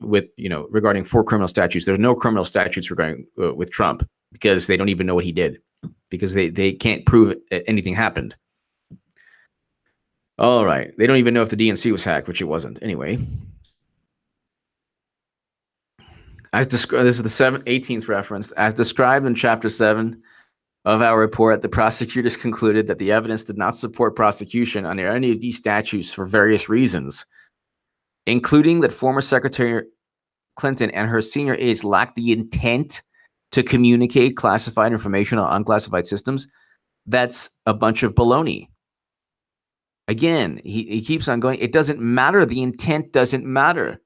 Regarding 4 criminal statutes. There's no criminal statutes regarding with Trump because they don't even know what he did, because they can't prove anything happened. All right. They don't even know if the DNC was hacked, which it wasn't. Anyway. As described, this is the 18th reference. As described in Chapter 7 of our report, the prosecutors concluded that the evidence did not support prosecution under any of these statutes for various reasons, including that former Secretary Clinton and her senior aides lacked the intent to communicate classified information on unclassified systems. That's a bunch of baloney. Again, he keeps on going. It doesn't matter. The intent doesn't matter.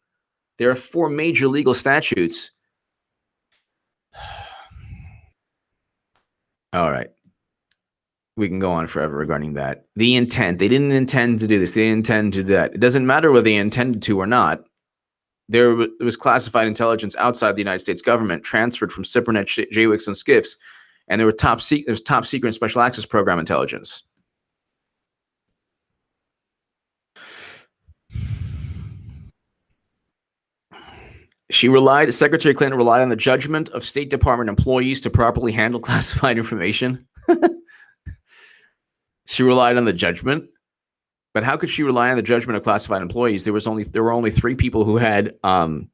There are 4 major legal statutes. All right. We can go on forever regarding that. The intent. They didn't intend to do this. They didn't intend to do that. It doesn't matter whether they intended to or not. There was classified intelligence outside the United States government transferred from SIPRNet, JWICs, and SCIFs, and there was top secret and special access program intelligence. Secretary Clinton relied on the judgment of State Department employees to properly handle classified information. She relied on the judgment, but how could she rely on the judgment of classified employees? There were only 3 people who had of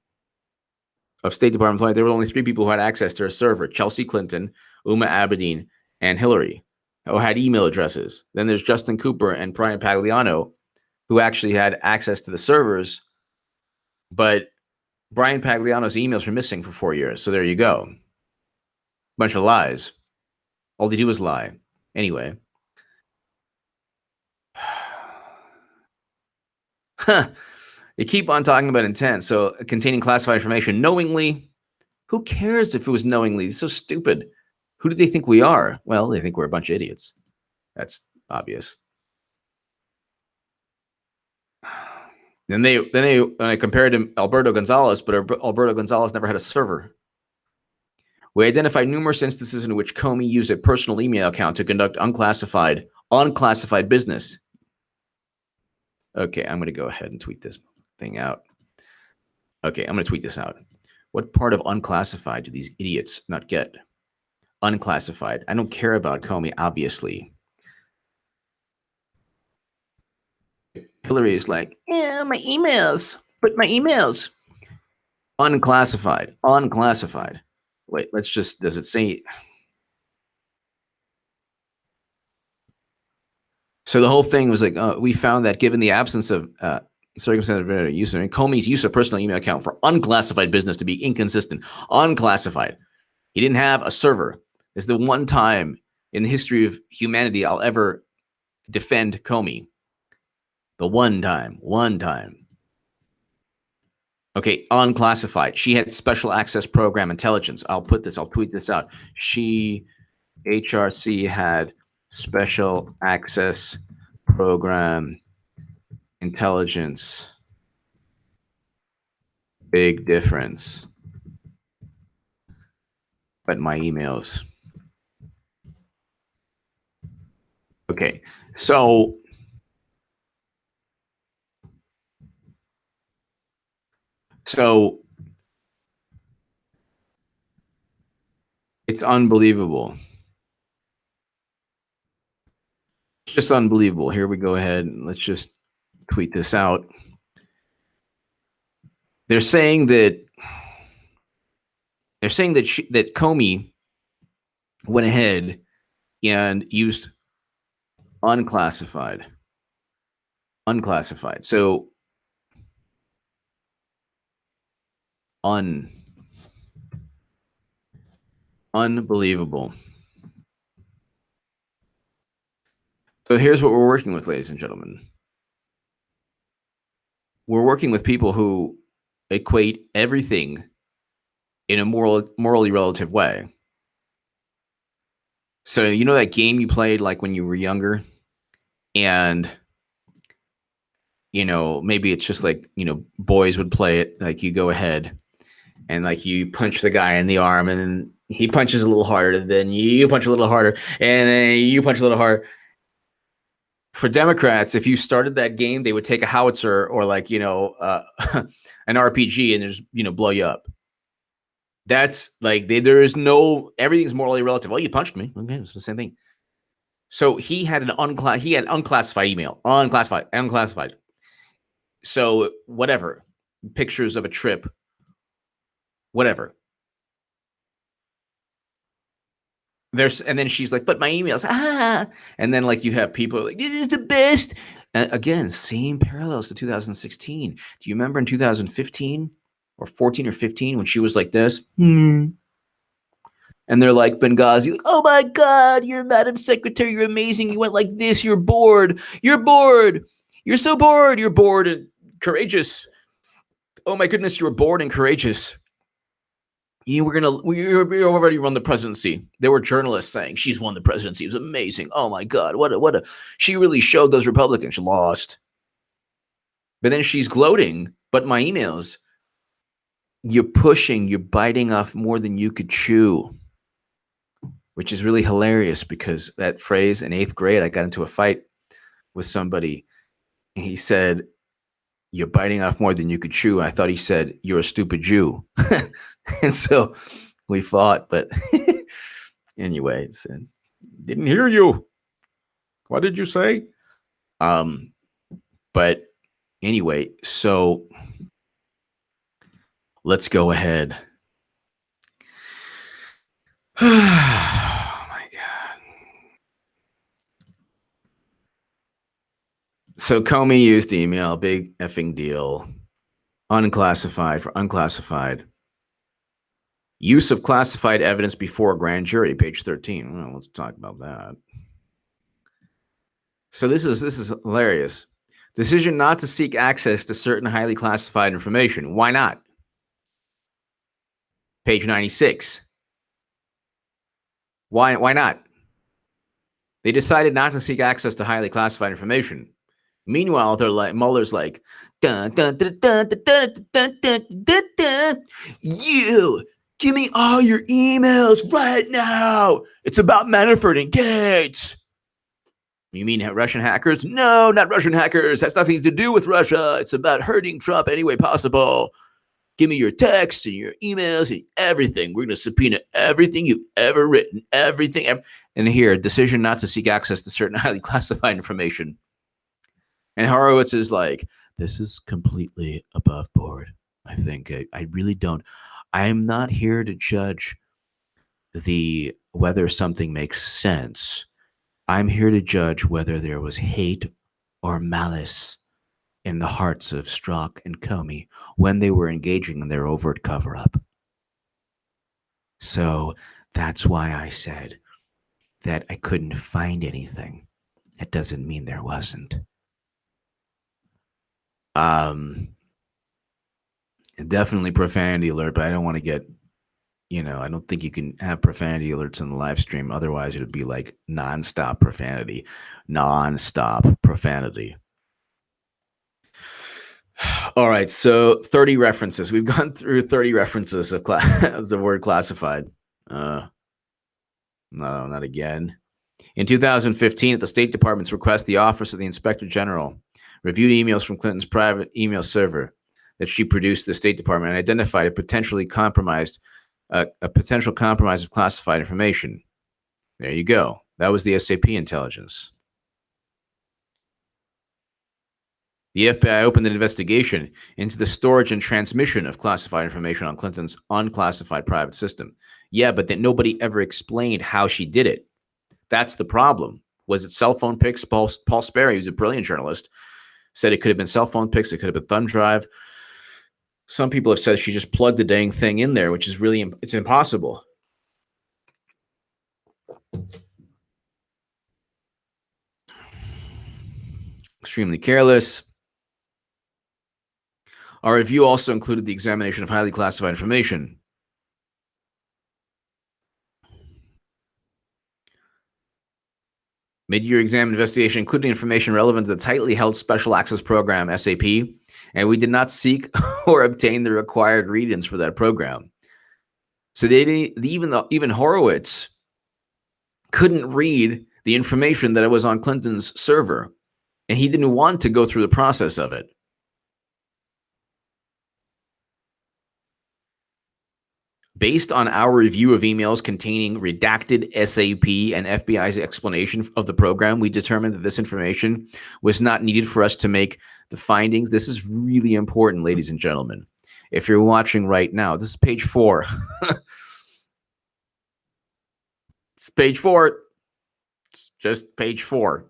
State Department employees. There were only 3 people who had access to her server: Chelsea Clinton, Huma Abedin, and Hillary, who had email addresses. Then there's Justin Cooper and Brian Pagliano, who actually had access to the servers, but Brian Pagliano's emails were missing for 4 years. So there you go. Bunch of lies. All they do is lie. Anyway. They keep on talking about intent. So containing classified information knowingly. Who cares if it was knowingly? It's so stupid. Who do they think we are? Well, they think we're a bunch of idiots. That's obvious. Then they compared him Alberto Gonzalez, but Alberto Gonzalez never had a server. We identified numerous instances in which Comey used a personal email account to conduct unclassified business. Okay, I'm going to go ahead and tweet this thing out. Okay, I'm going to tweet this out. What part of unclassified do these idiots not get? Unclassified. I don't care about Comey, obviously. Hillary is like, yeah, my emails. But my emails. Unclassified. Unclassified. Wait, let's just, does it say? So the whole thing was like, we found that given the absence of circumstances of use, Comey's use of personal email account for unclassified business to be inconsistent. Unclassified. He didn't have a server. It's the one time in the history of humanity I'll ever defend Comey. The one time. Okay, unclassified. She had special access program intelligence. I'll tweet this out. HRC had special access program intelligence. Big difference. But my emails. Okay, so it's unbelievable. It's just unbelievable. Here we go ahead and let's just tweet this out. They're saying that that Comey went ahead and used unclassified. So unbelievable. So here's what we're working with, ladies and gentlemen. We're working with people who equate everything in a morally relative way. So you know that game you played like when you were younger, and maybe it's just like boys would play it, like you go ahead and like you punch the guy in the arm, and then he punches a little harder, then you punch a little harder, and then you punch a little harder. For Democrats, if you started that game, they would take a howitzer or like an RPG and just blow you up. That's like there is no, everything's morally relative. Oh, you punched me. Okay, it's the same thing. So he had unclassified email, unclassified. So whatever, pictures of a trip, whatever. And then she's like, but my emails, and then like you have people like, this is the best. And again, same parallels to 2016. Do you remember in 2015 or 14 or 15 when she was like this? And they're like Benghazi, like, oh my God, you're Madam Secretary, you're amazing. You went like this, you're bored. You're so bored. You're bored and courageous. Oh my goodness, you're bored and courageous. We already won the presidency. There were journalists saying she's won the presidency. It was amazing. Oh my God, she really showed those Republicans. She lost. But then she's gloating. But my emails, you're biting off more than you could chew, which is really hilarious because that phrase in 8th grade, I got into a fight with somebody and he said, you're biting off more than you could chew. I thought he said, you're a stupid Jew. And so we fought, but anyway, didn't hear you. What did you say? But anyway, so let's go ahead. Oh my God. So Comey used email, big effing deal. Unclassified for unclassified. Use of classified evidence before a grand jury, page 13. Well, let's talk about that. So this is hilarious. Decision not to seek access to certain highly classified information. Why not? Page 96. Why not? They decided not to seek access to highly classified information. Meanwhile, they're like, Mueller's like, dun, dun, dun, dun, dun, dun, dun, dun, dun, dun. You give me all your emails right now. It's about Manafort and Gates. You mean Russian hackers? No, not Russian hackers. Has nothing to do with Russia. It's about hurting Trump any way possible. Give me your texts and your emails and everything. We're going to subpoena everything you've ever written, everything. And here, decision not to seek access to certain highly classified information. And Horowitz is like, this is completely above board. I think I really don't. I'm not here to judge whether something makes sense. I'm here to judge whether there was hate or malice in the hearts of Strzok and Comey when they were engaging in their overt cover-up. So that's why I said that I couldn't find anything. That doesn't mean there wasn't. Definitely profanity alert, but I don't want to get, I don't think you can have profanity alerts in the live stream. Otherwise, it would be like nonstop profanity. Nonstop profanity. All right, so 30 references. We've gone through 30 references of, of the word classified. No, not again. In 2015, at the State Department's request, the Office of the Inspector General reviewed emails from Clinton's private email server that she produced to the State Department and identified a potential compromise of classified information. There you go. That was the SAP intelligence. The FBI opened an investigation into the storage and transmission of classified information on Clinton's unclassified private system. Yeah, but then nobody ever explained how she did it. That's the problem. Was it cell phone pics? Paul Sperry, who's a brilliant journalist, said it could have been cell phone pics. It could have been thumb drive. Some people have said she just plugged the dang thing in there, which is really, it's impossible. Extremely careless. Our review also included the examination of highly classified information. Mid-year exam investigation included information relevant to the tightly held Special Access Program, SAP, and we did not seek or obtain the required read-ins for that program. So they didn't, even Horowitz couldn't read the information that was on Clinton's server, and he didn't want to go through the process of it. Based on our review of emails containing redacted SAP and FBI's explanation of the program, we determined that this information was not needed for us to make the findings. This is really important, ladies and gentlemen. If you're watching right now, this is page 4. It's page 4. It's just page 4.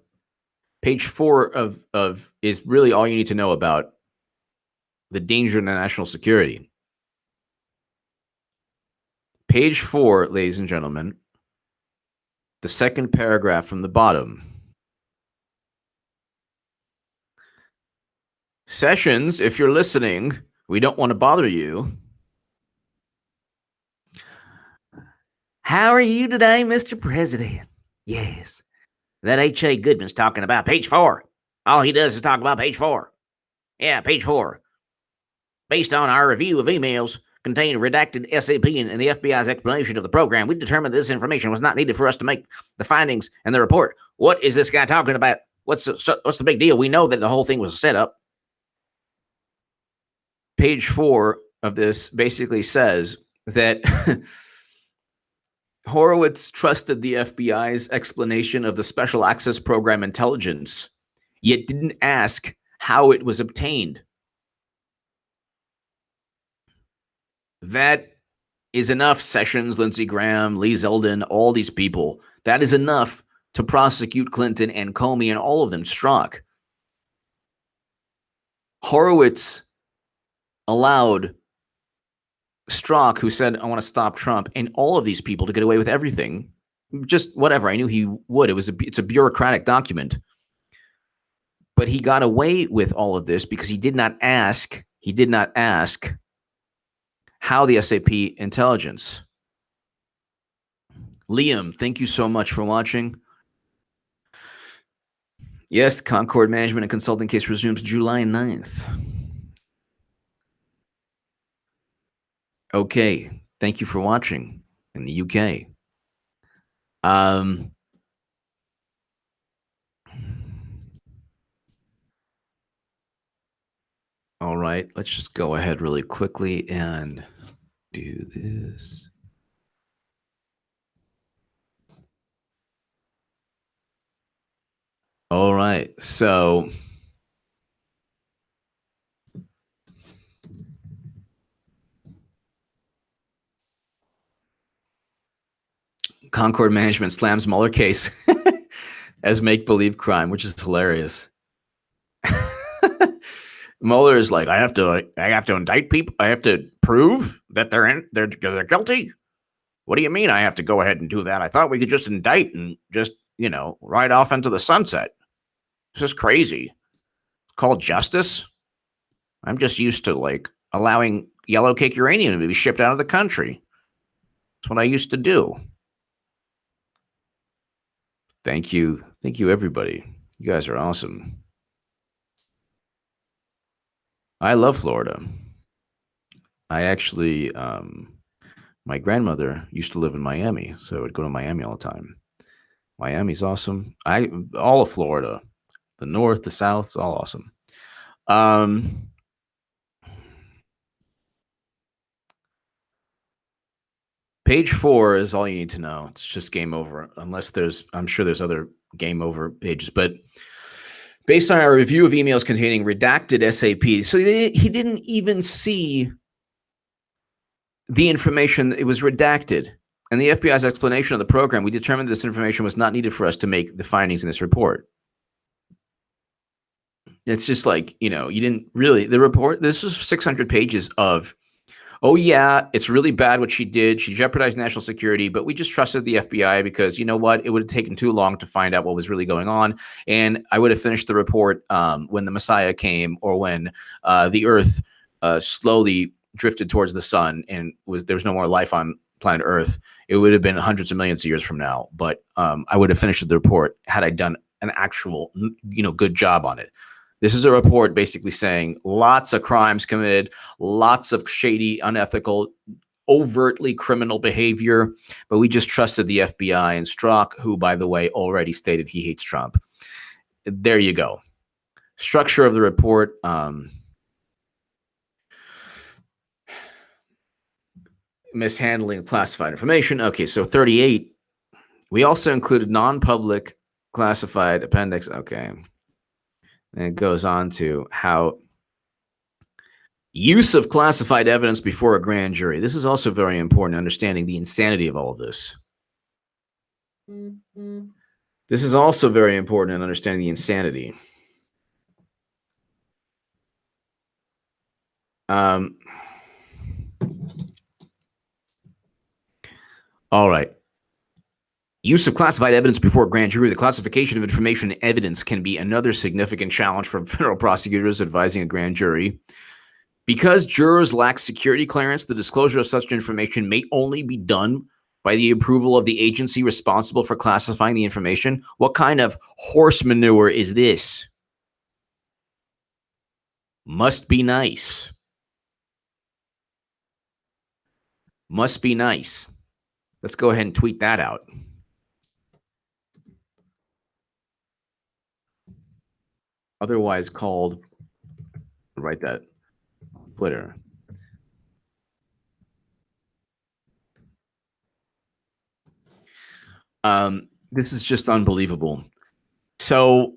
Page 4 of is really all you need to know about the danger to national security. Page 4, ladies and gentlemen, the second paragraph from the bottom. Sessions, if you're listening, we don't want to bother you. How are you today, Mr. President? Yes, that H.A. Goodman's talking about page 4. All he does is talk about page 4. Yeah, page 4. Based on our review of emails containing redacted SAP and the FBI's explanation of the program, we determined this information was not needed for us to make the findings in the report. What is this guy talking about? What's the big deal? We know that the whole thing was a setup. Page 4 of this basically says that Horowitz trusted the FBI's explanation of the Special Access Program intelligence, yet didn't ask how it was obtained. That is enough, Sessions, Lindsey Graham, Lee Zeldin, all these people. That is enough to prosecute Clinton and Comey and all of them. Strzok. Horowitz allowed Strzok, who said, I want to stop Trump, and all of these people to get away with everything. Just whatever. I knew he would. It's a bureaucratic document. But he got away with all of this because he did not ask how the SAP intelligence. Liam, thank you so much for watching. Yes, the Concord Management and Consulting case resumes July 9th. Okay, thank you for watching in the UK. All right, let's just go ahead really quickly and do this. All right, so Concord Management slams Mueller case as make-believe crime, which is hilarious. Mueller is like, I have to indict people. I have to prove that they're guilty. What do you mean I have to go ahead and do that? I thought we could just indict and just, ride off into the sunset. This is crazy. It's called justice. I'm just used to allowing yellow cake uranium to be shipped out of the country. That's what I used to do. Thank you. Thank you, everybody. You guys are awesome. I love Florida. I actually, my grandmother used to live in Miami, so I would go to Miami all the time. Miami's awesome. All of Florida, the north, the south, it's all awesome. Page 4 is all you need to know. It's just game over, unless I'm sure there's other game over pages. But based on our review of emails containing redacted SAP, so he didn't even see the information. It was redacted. And the FBI's explanation of the program, we determined this information was not needed for us to make the findings in this report. It's just you didn't really, the report, this was 600 pages of, oh yeah, it's really bad what she did. She jeopardized national security, but we just trusted the FBI because you know what? It would have taken too long to find out what was really going on. And I would have finished the report when the Messiah came, or when the Earth slowly drifted towards the sun and there was no more life on planet Earth. It would have been hundreds of millions of years from now. But I would have finished the report had I done an actual, good job on it. This is a report basically saying lots of crimes committed, lots of shady, unethical, overtly criminal behavior, but we just trusted the FBI and Strzok, who, by the way, already stated he hates Trump. There you go. Structure of the report. Mishandling of classified information. Okay, so 38. We also included non-public classified appendix. Okay. And it goes on to how use of classified evidence before a grand jury. This is also very important, understanding the insanity of all of this. This is also very important in understanding the insanity. All right. Use of classified evidence before a grand jury. The classification of information and evidence can be another significant challenge for federal prosecutors advising a grand jury. Because jurors lack security clearance, the disclosure of such information may only be done by the approval of the agency responsible for classifying the information. What kind of horse manure is this? Must be nice. Must be nice. Let's go ahead and tweet that out. Otherwise called, write that, Twitter. This is just unbelievable. So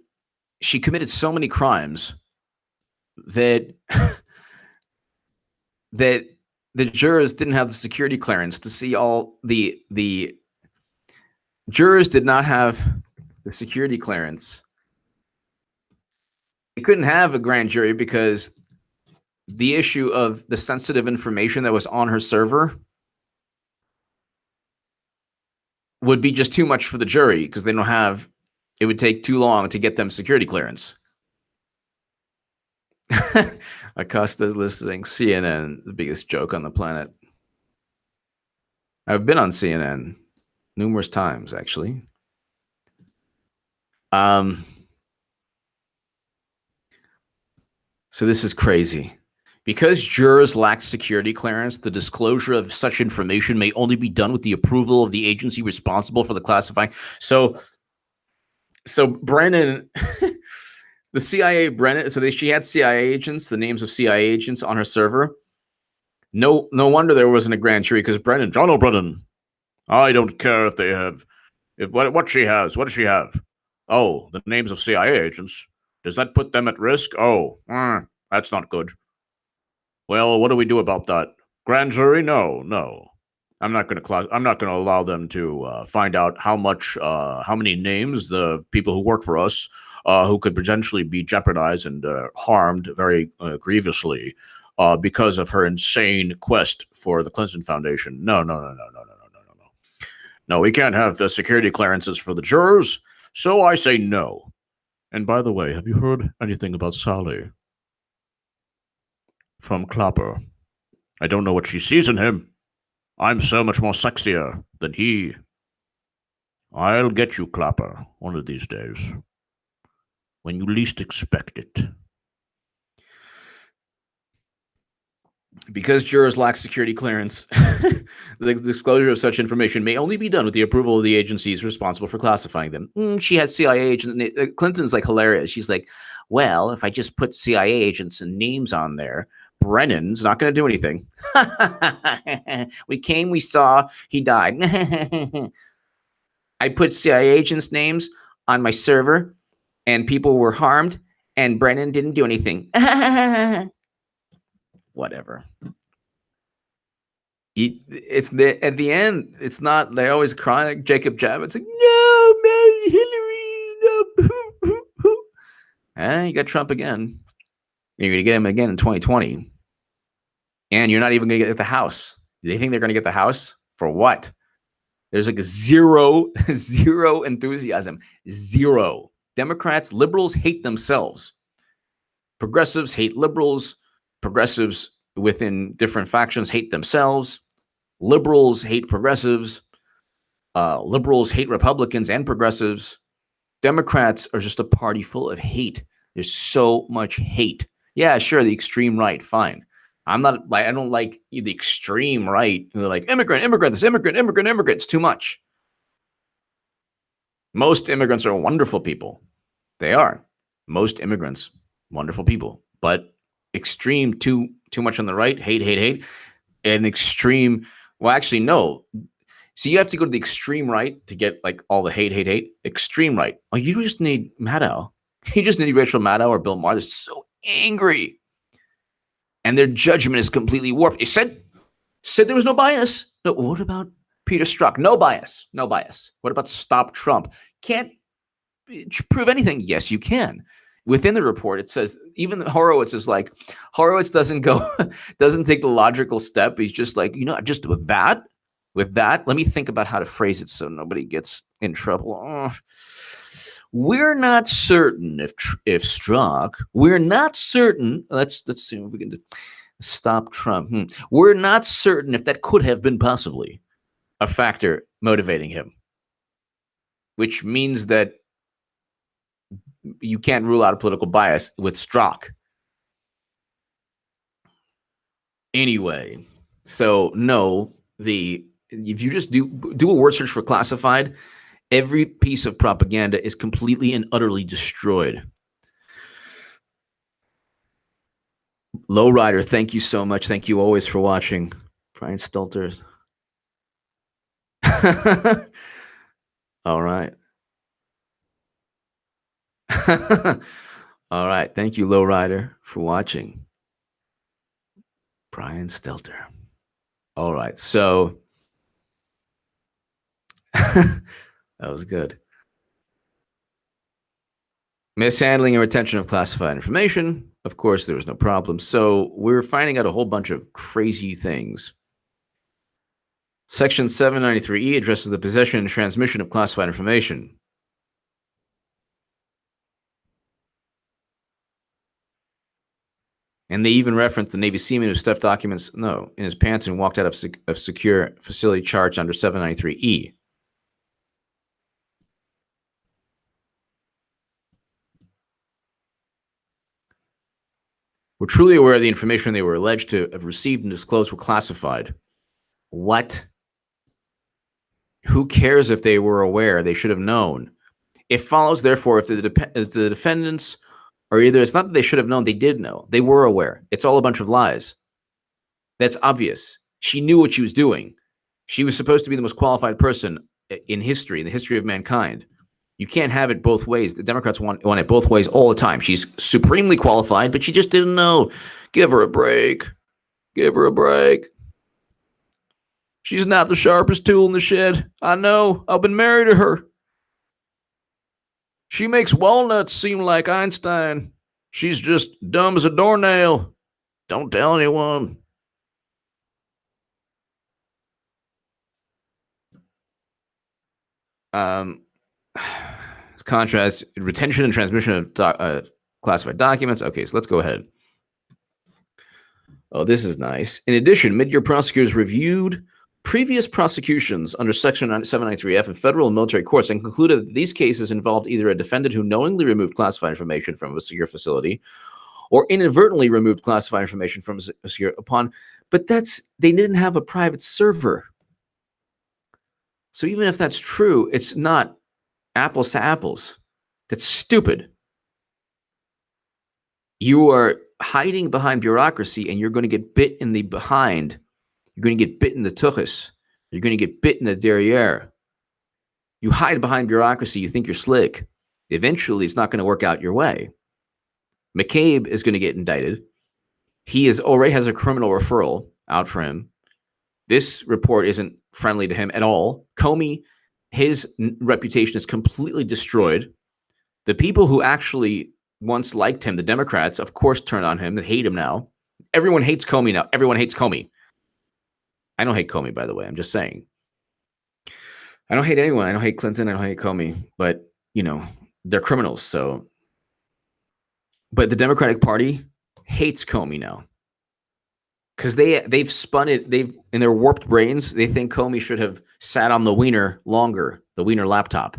she committed so many crimes that that the jurors didn't have the security clearance to see all the jurors did not have the security clearance. They couldn't have a grand jury because the issue of the sensitive information that was on her server would be just too much for the jury because they don't have, it would take too long to get them security clearance. Acosta's listening. CNN, the biggest joke on the planet. I've been on CNN numerous times, actually. So this is crazy. Because jurors lack security clearance, the disclosure of such information may only be done with the approval of the agency responsible for the classifying. So Brennan, the CIA Brennan, she had CIA agents, the names of CIA agents on her server. No wonder there wasn't a grand jury because John O'Brennan, I don't care if they have, what she has. What does she have? Oh, the names of CIA agents. Does that put them at risk? Oh, that's not good. Well, what do we do about that? Grand jury? No. I'm not going to allow them to find out how many names the people who work for us who could potentially be jeopardized and harmed very grievously because of her insane quest for the Clinton Foundation. No. No, we can't have the security clearances for the jurors, so I say no. And by the way, have you heard anything about Sally from Clapper? I don't know what she sees in him. I'm so much more sexier than he. I'll get you, Clapper, one of these days. When you least expect it. Because jurors lack security clearance, the disclosure of such information may only be done with the approval of the agencies responsible for classifying them. She had CIA agents. Clinton's like hilarious. She's like, well, if I just put CIA agents and names on there, Brennan's not going to do anything. We came, we saw, he died. I put CIA agents' names on my server, and people were harmed, and Brennan didn't do anything. Whatever. At the end, it's not. They always cry like Jacob Javits, like, no, man, Hillary, no. You got Trump again. You're going to get him again in 2020. And you're not even going to get the House. They think they're going to get the House? For what? There's like zero enthusiasm. Zero. Democrats, liberals hate themselves. Progressives hate liberals. Progressives within different factions hate themselves. Liberals hate progressives. Liberals hate Republicans and progressives. Democrats are just a party full of hate. There's so much hate. Yeah, sure, the extreme right, fine. I don't like the extreme right who are like immigrant. It's too much. Most immigrants are wonderful people. They are. Most immigrants, wonderful people. But extreme, too much on the right, hate. And extreme, well, actually, no. So you have to go to the extreme right to get like all the hate. Extreme right. Well, you just need Maddow. You just need Rachel Maddow or Bill Maher. They're so angry. And their judgment is completely warped. It said there was no bias. No, what about Peter Strzok? No bias. What about Stop Trump? Can't prove anything. Yes, you can. Within the report, it says, even Horowitz is like, Horowitz doesn't take the logical step. He's just like, just with that, let me think about how to phrase it so nobody gets in trouble. We're not certain if Strzok, we're not certain. Let's see if we can stop Trump. We're not certain if that could have been possibly a factor motivating him, which means that you can't rule out a political bias with Strzok. Anyway, so no, if you just do a word search for classified, every piece of propaganda is completely and utterly destroyed. Lowrider, thank you so much. Thank you always for watching. Brian Stelter. All right. All right. Thank you, Lowrider, for watching. Brian Stelter. All right. So that was good. Mishandling and retention of classified information. Of course, there was no problem. So we're finding out a whole bunch of crazy things. Section 793E addresses the possession and transmission of classified information. And they even reference the Navy seaman who stuffed documents in his pants and walked out of secure facility charged under 793E. We're truly aware of the information they were alleged to have received and disclosed were classified. What? Who cares if they were aware? They should have known. It follows, therefore, if the defendants are either, it's not that they should have known, they did know. They were aware. It's all a bunch of lies. That's obvious. She knew what she was doing. She was supposed to be the most qualified person in history, in the history of mankind. You can't have it both ways. The Democrats want it both ways all the time. She's supremely qualified, but she just didn't know. Give her a break. Give her a break. She's not the sharpest tool in the shed. I know. I've been married to her. She makes walnuts seem like Einstein. She's just dumb as a doornail. Don't tell anyone. Contrast retention and transmission of classified documents. Okay, so let's go ahead. Oh, this is nice. In addition, mid-year prosecutors reviewed previous prosecutions under Section 793F of federal and military courts and concluded that these cases involved either a defendant who knowingly removed classified information from a secure facility or inadvertently removed classified information from a secure but they didn't have a private server. So even if that's true, it's not apples to apples. That's stupid. You are hiding behind bureaucracy and you're going to get bit in the behind. You're going to get bit in the tuchus. You're going to get bit in the derriere. You hide behind bureaucracy. You think you're slick. Eventually, it's not going to work out your way. McCabe is going to get indicted. He already has a criminal referral out for him. This report isn't friendly to him at all. Comey, his reputation is completely destroyed. The people who actually once liked him, the Democrats, of course, turned on him. They hate him now. Everyone hates Comey now. Everyone hates Comey. I don't hate Comey, by the way. I'm just saying. I don't hate anyone. I don't hate Clinton. I don't hate Comey. But, they're criminals. So, but the Democratic Party hates Comey now. Because they've spun it, in their warped brains, they think Comey should have sat on the wiener longer, the wiener laptop.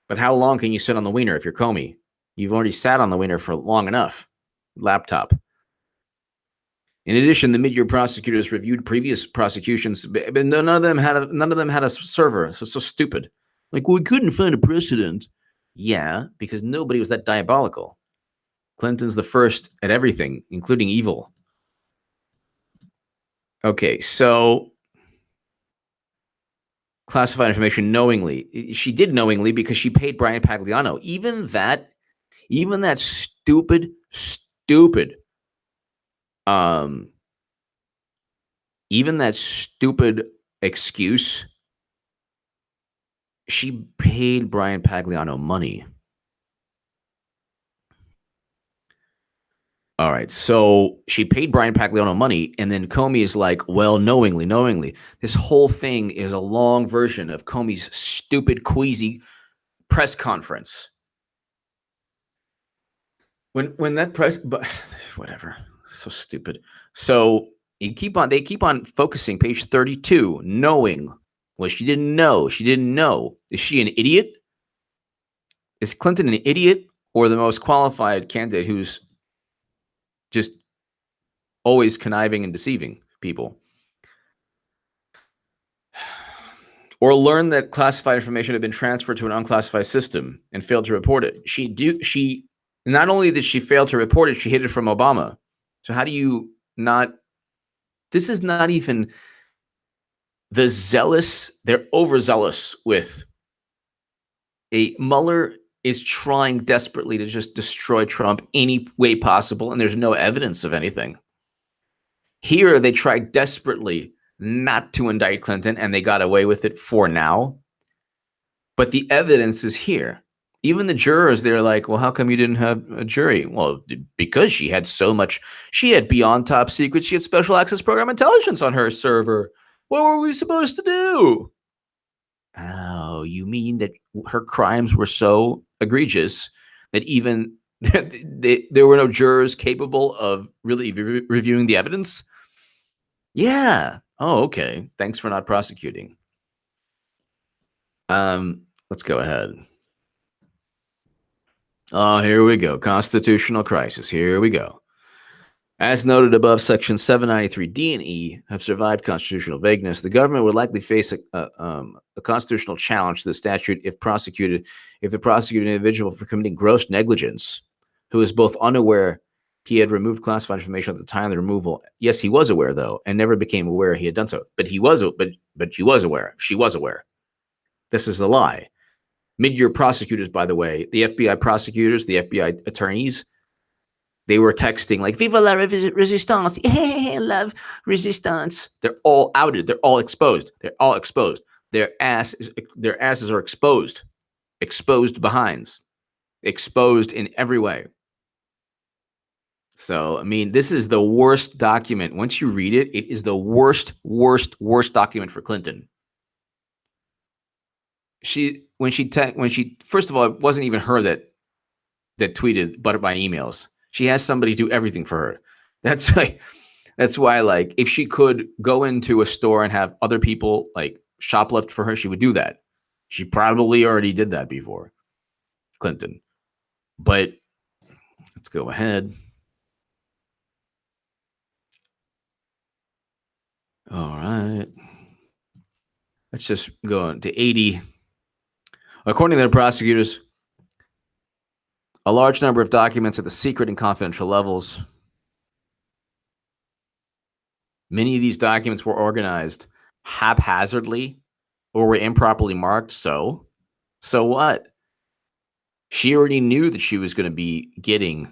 But how long can you sit on the wiener if you're Comey? You've already sat on the wiener for long enough. Laptop. In addition, the mid-year prosecutors reviewed previous prosecutions, but none of them had a server. So it's so stupid. Like, we couldn't find a precedent. Yeah, because nobody was that diabolical. Clinton's the first at everything, including evil. Okay, so classified information knowingly. She did knowingly because she paid Brian Pagliano. Even that stupid excuse, she paid Brian Pagliano money. All right, so she paid Brian Pagliano money, and then Comey is like, well, knowingly. This whole thing is a long version of Comey's stupid, queasy press conference. When that press, but whatever, so stupid. So they keep on focusing. Page 32, knowing. Well, she didn't know. Is she an idiot? Is Clinton an idiot or the most qualified candidate who's just always conniving and deceiving people? Or learn that classified information had been transferred to an unclassified system and failed to report it. She not only did she fail to report it, she hid it from Obama. So how do you not? This is not even the zealous. They're overzealous with Mueller is trying desperately to just destroy Trump any way possible, and there's no evidence of anything. Here, they tried desperately not to indict Clinton, and they got away with it for now. But the evidence is here. Even the jurors, they're like, well, how come you didn't have a jury? Well, because she had so much. She had beyond top secret. She had special access program intelligence on her server. What were we supposed to do? Oh, you mean that her crimes were so egregious that even there were no jurors capable of really reviewing the evidence? Yeah. Oh, okay. Thanks for not prosecuting. Let's go ahead. Oh, here we go. Constitutional crisis. Here we go. As noted above, Section 793D and E have survived constitutional vagueness. The government would likely face a constitutional challenge to the statute if the prosecuted individual for committing gross negligence, who is both unaware he had removed classified information at the time of the removal. Yes, he was aware, though, and never became aware he had done so. But he was aware. She was aware. This is a lie. Mid-year prosecutors, by the way, the FBI prosecutors, the FBI attorneys, They were texting like "Viva la resistance," hey, love resistance. They're all outed. They're all exposed. They're all exposed. Their asses are exposed, exposed behinds, exposed in every way. So, I mean, this is the worst document. Once you read it, it is the worst document for Clinton. When she first of all, it wasn't even her that tweeted but by emails. She has somebody do everything for her. That's why like if she could go into a store and have other people like shoplift for her, she would do that. She probably already did that before, Clinton. But let's go ahead. All right. Let's just go on to 80. According to the prosecutors, a large number of documents at the secret and confidential levels. Many of these documents were organized haphazardly or were improperly marked. So what? She already knew that she was going to be getting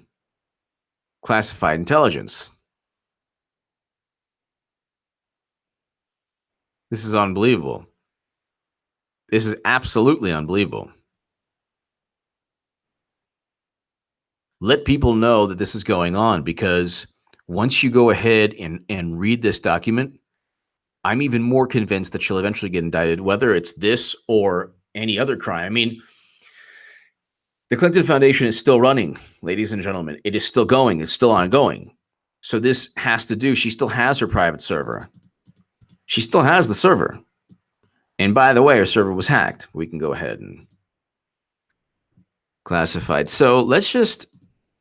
classified intelligence. This is unbelievable. This is absolutely unbelievable. Let people know that this is going on, because once you go ahead and read this document, I'm even more convinced that she'll eventually get indicted, whether it's this or any other crime. I mean, the Clinton Foundation is still running, ladies and gentlemen. It is still going. It's still ongoing. So this has to do, she still has her private server. She still has the server. And by the way, her server was hacked. We can go ahead and classified. So let's just,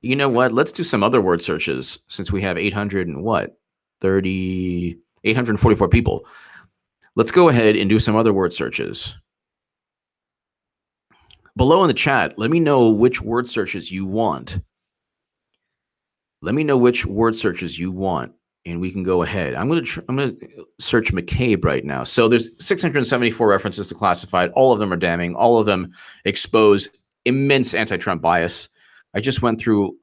you know what? Let's do some other word searches, since we have 844 people. Let's go ahead and do some other word searches. Below in the chat, let me know which word searches you want. Let me know which word searches you want, and we can go ahead. I'm going to search McCabe right now. So there's 674 references to classified. All of them are damning. All of them expose immense anti-Trump bias. I just went through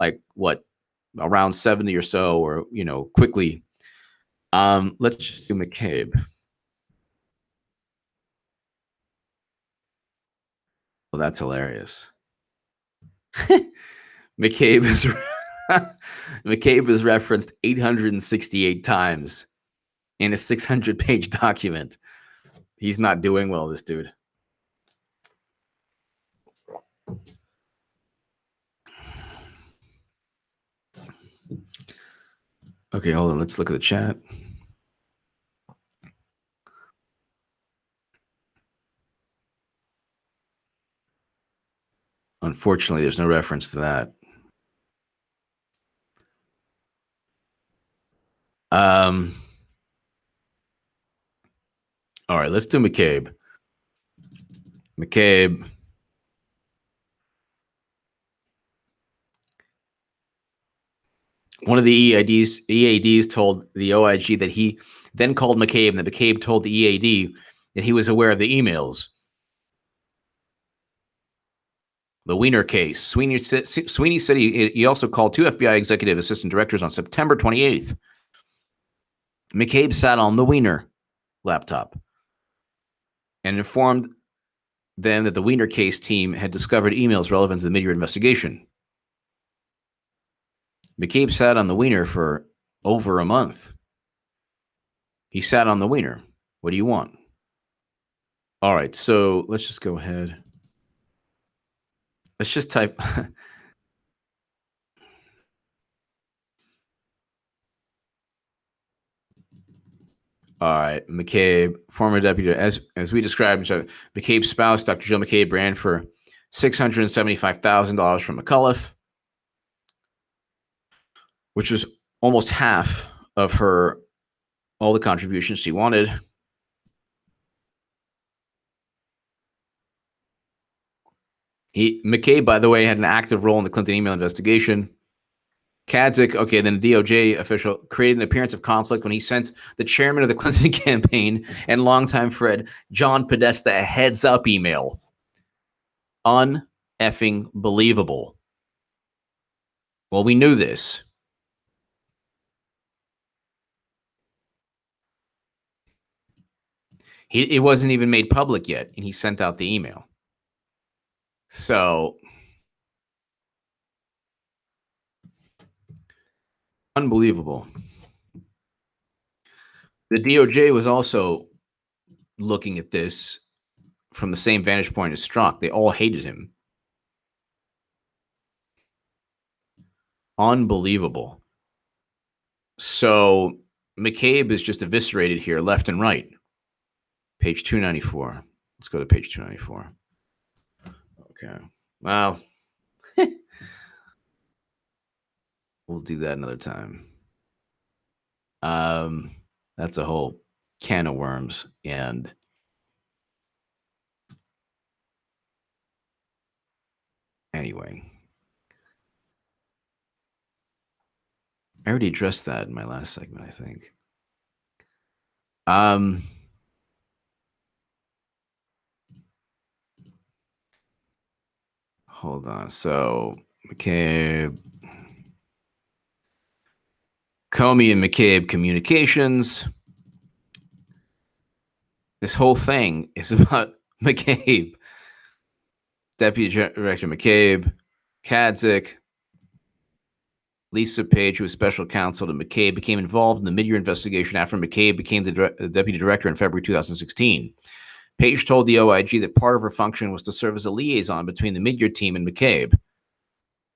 around 70 or so, or quickly. Let's just do McCabe. Well, that's hilarious. McCabe is referenced 868 times in a 600-page document. He's not doing well, this dude. Okay, hold on. Let's look at the chat. Unfortunately, there's no reference to that. All right, let's do McCabe. McCabe. One of the EADs told the OIG that he then called McCabe, and that McCabe told the EAD that he was aware of the emails. The Weiner case. Sweeney said he also called 2 FBI executive assistant directors on September 28th. McCabe sat on the Weiner laptop and informed them that the Weiner case team had discovered emails relevant to the mid-year investigation. McCabe sat on the Weiner for over a month. He sat on the Weiner. What do you want? All right, so let's just go ahead. Let's just type. All right, McCabe, former deputy, as we described, McCabe's spouse, Dr. Jill McCabe, ran for $675,000 from McCullough, which was almost half of all the contributions she wanted. McCabe, by the way, had an active role in the Clinton email investigation. Kadzik, okay, then a DOJ official, created an appearance of conflict when he sent the chairman of the Clinton campaign and longtime Fred, John Podesta, a heads-up email. Un-effing believable. Well, we knew this. It wasn't even made public yet, and he sent out the email. So, unbelievable. The DOJ was also looking at this from the same vantage point as Strzok. They all hated him. Unbelievable. So, McCabe is just eviscerated here, left and right. Page 294. Let's go to page 294. Okay. Well, we'll do that another time. That's a whole can of worms. And anyway, I already addressed that in my last segment, I think. Hold on. So, McCabe, Comey and McCabe communications. This whole thing is about McCabe, Deputy Director McCabe, Kadzik, Lisa Page, who was special counsel to McCabe, became involved in the mid-year investigation after McCabe became the deputy director in February 2016. Page told the OIG that part of her function was to serve as a liaison between the mid-year team and McCabe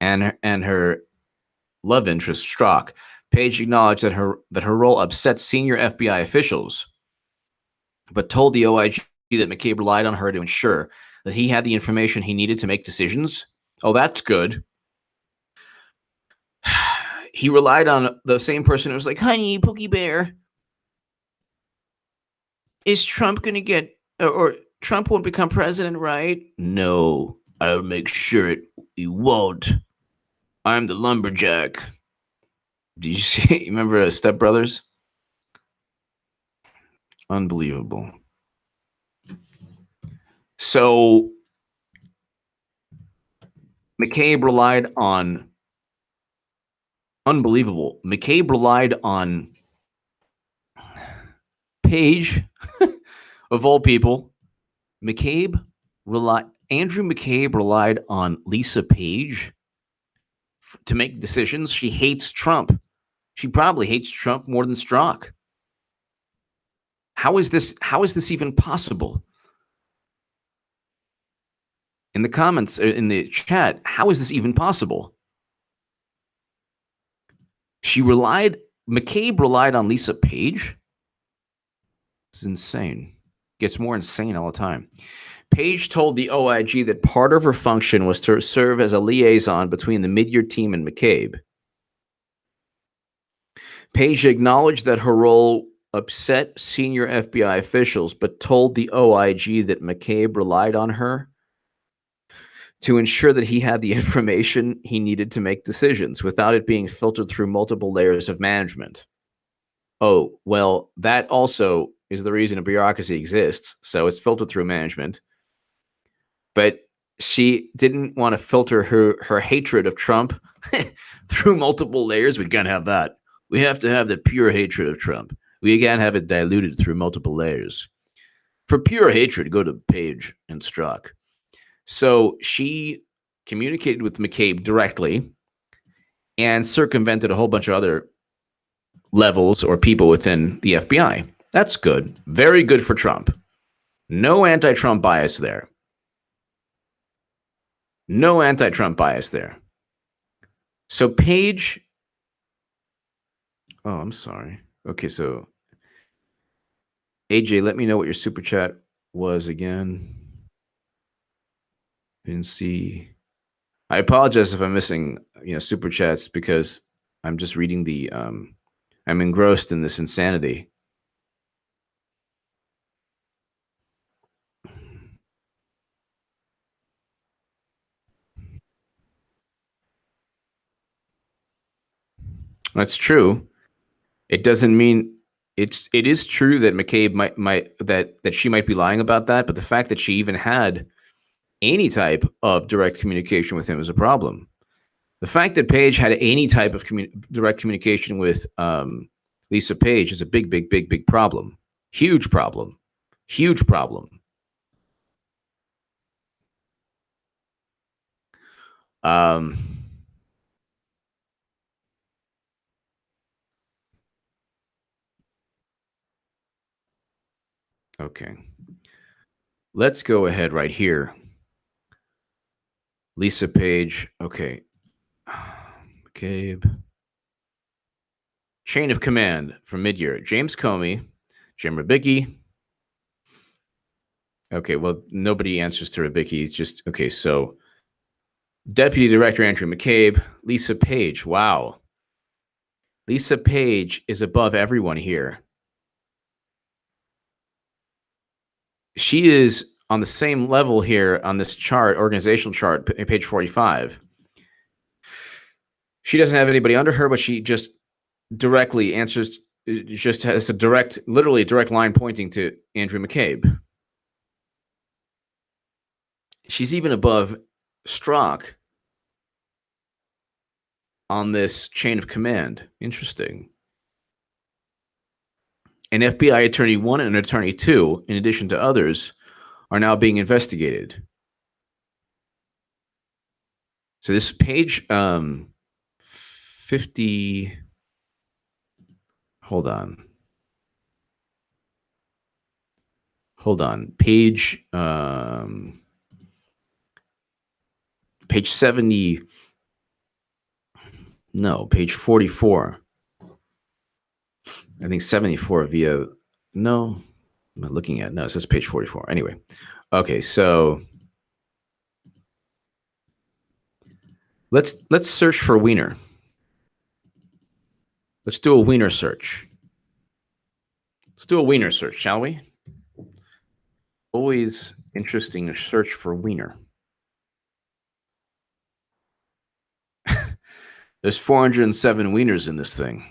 and her love interest, Strzok. Page acknowledged that her role upset senior FBI officials, but told the OIG that McCabe relied on her to ensure that he had the information he needed to make decisions. Oh, that's good. He relied on the same person who was like, honey, Pookie Bear, is Trump going to get, or Trump won't become president, right? No, I'll make sure he won't. I'm the lumberjack. Did you see? You remember Step Brothers? Unbelievable. So McCabe relied on, unbelievable. McCabe relied on Page, of all people. Andrew McCabe relied on Lisa Page to make decisions. She hates Trump. She probably hates Trump more than Strzok. How is this even possible? In the comments, in the chat, how is this even possible? McCabe relied on Lisa Page? It's insane. Gets more insane all the time. Page told the OIG that part of her function was to serve as a liaison between the mid-year team and McCabe. Page acknowledged that her role upset senior FBI officials, but told the OIG that McCabe relied on her to ensure that he had the information he needed to make decisions without it being filtered through multiple layers of management. Oh, well, that also is the reason a bureaucracy exists, so it's filtered through management. But she didn't want to filter her hatred of Trump through multiple layers. We can't have that. We have to have the pure hatred of Trump. We can't have it diluted through multiple layers. For pure hatred, go to Page and Strzok. So she communicated with McCabe directly and circumvented a whole bunch of other levels or people within the FBI. That's good. Very good for Trump. No anti-Trump bias there. No anti-Trump bias there. So Page... Oh, I'm sorry. Okay, so AJ, let me know what your super chat was again. Didn't see. I apologize if I'm missing, super chats because I'm just reading the. I'm engrossed in this insanity. That's true. It doesn't mean it is true that McCabe might that she might be lying about that, but the fact that she even had any type of direct communication with him is a problem. The fact that Page had any type of direct communication with Lisa Page is a big problem. Huge problem. Huge problem. Okay. Let's go ahead right here. Lisa Page. Okay. McCabe. Chain of command from mid-year. James Comey, Jim Rybicki. Okay, well, nobody answers to Rybicki. It's just, okay, so Deputy Director Andrew McCabe, Lisa Page. Wow. Lisa Page is above everyone here. She is on the same level here on this chart, organizational chart, page 45. She doesn't have anybody under her, but she just directly answers, just has a direct, literally a direct line pointing to Andrew McCabe. She's even above Strzok on this chain of command. Interesting. An FBI attorney 1 and an attorney 2, in addition to others, are now being investigated. So this page 50. Hold on. Page 70. No, page 44. I think 74 via. No, I'm not looking at. No, it says page 44. Anyway, okay, so let's search for Weiner. Let's do a Weiner search. Let's do a Weiner search, shall we? Always interesting to search for Weiner. There's 407 Wieners in this thing.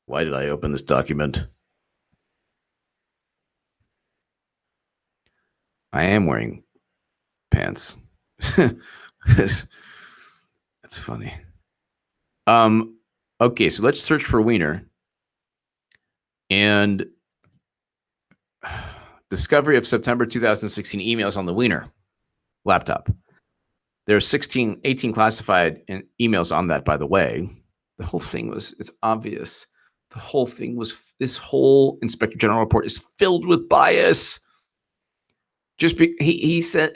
Why did I open this document? I am wearing pants. That's funny. Okay, so let's search for Weiner. And discovery of September 2016 emails on the Weiner laptop. There are 18 classified emails on that, by the way. The whole thing it's obvious. The whole thing this whole Inspector General report is filled with bias. He said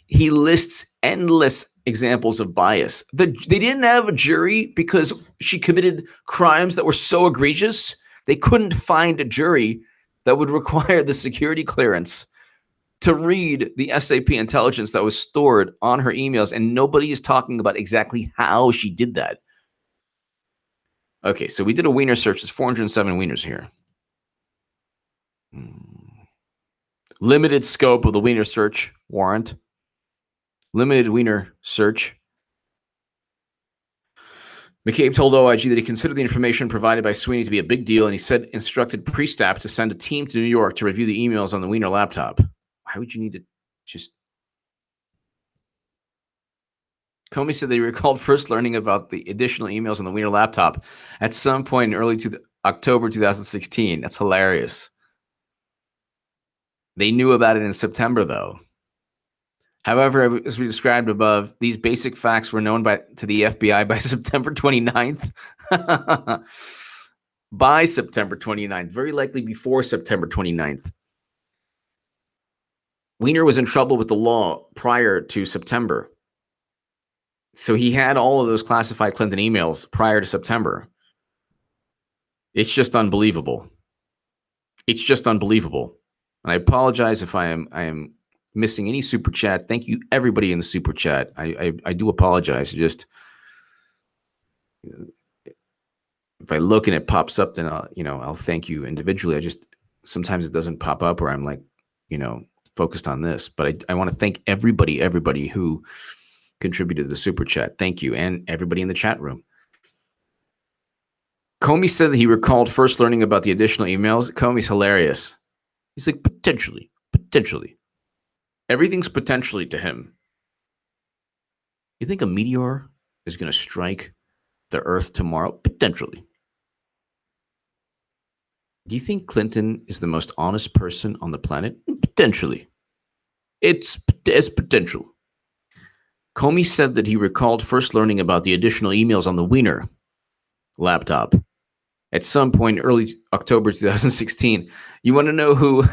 he lists endless examples of bias. They didn't have a jury because she committed crimes that were so egregious. They couldn't find a jury that would require the security clearance to read the SAP intelligence that was stored on her emails, and nobody is talking about exactly how she did that. Okay, so we did a Weiner search. There's 407 Wieners here. Limited scope of the Weiner search warrant. Limited Weiner search. McCabe told OIG that he considered the information provided by Sweeney to be a big deal, and he instructed pre-staff to send a team to New York to review the emails on the Weiner laptop. Why would you need to just... Comey said that he recalled first learning about the additional emails on the Weiner laptop at some point in early October 2016. That's hilarious. They knew about it in September, though. However, as we described above, these basic facts were known to the FBI by September 29th. By September 29th, very likely before September 29th. Weiner was in trouble with the law prior to September. So he had all of those classified Clinton emails prior to September. It's just unbelievable. It's just unbelievable. And I apologize if I am missing any super chat. Thank you, everybody in the super chat. I do apologize. Just if I look and it pops up, then I'll thank you individually. Sometimes it doesn't pop up, or I'm like, focused on this. But I want to thank everybody who contributed to the super chat. Thank you, and everybody in the chat room. Comey said that he recalled first learning about the additional emails. Comey's hilarious. He's like, potentially. Everything's potentially to him. You think a meteor is going to strike the Earth tomorrow? Potentially. Do you think Clinton is the most honest person on the planet? Potentially. It's potential. Comey said that he recalled first learning about the additional emails on the Weiner laptop at some point early October 2016. You want to know who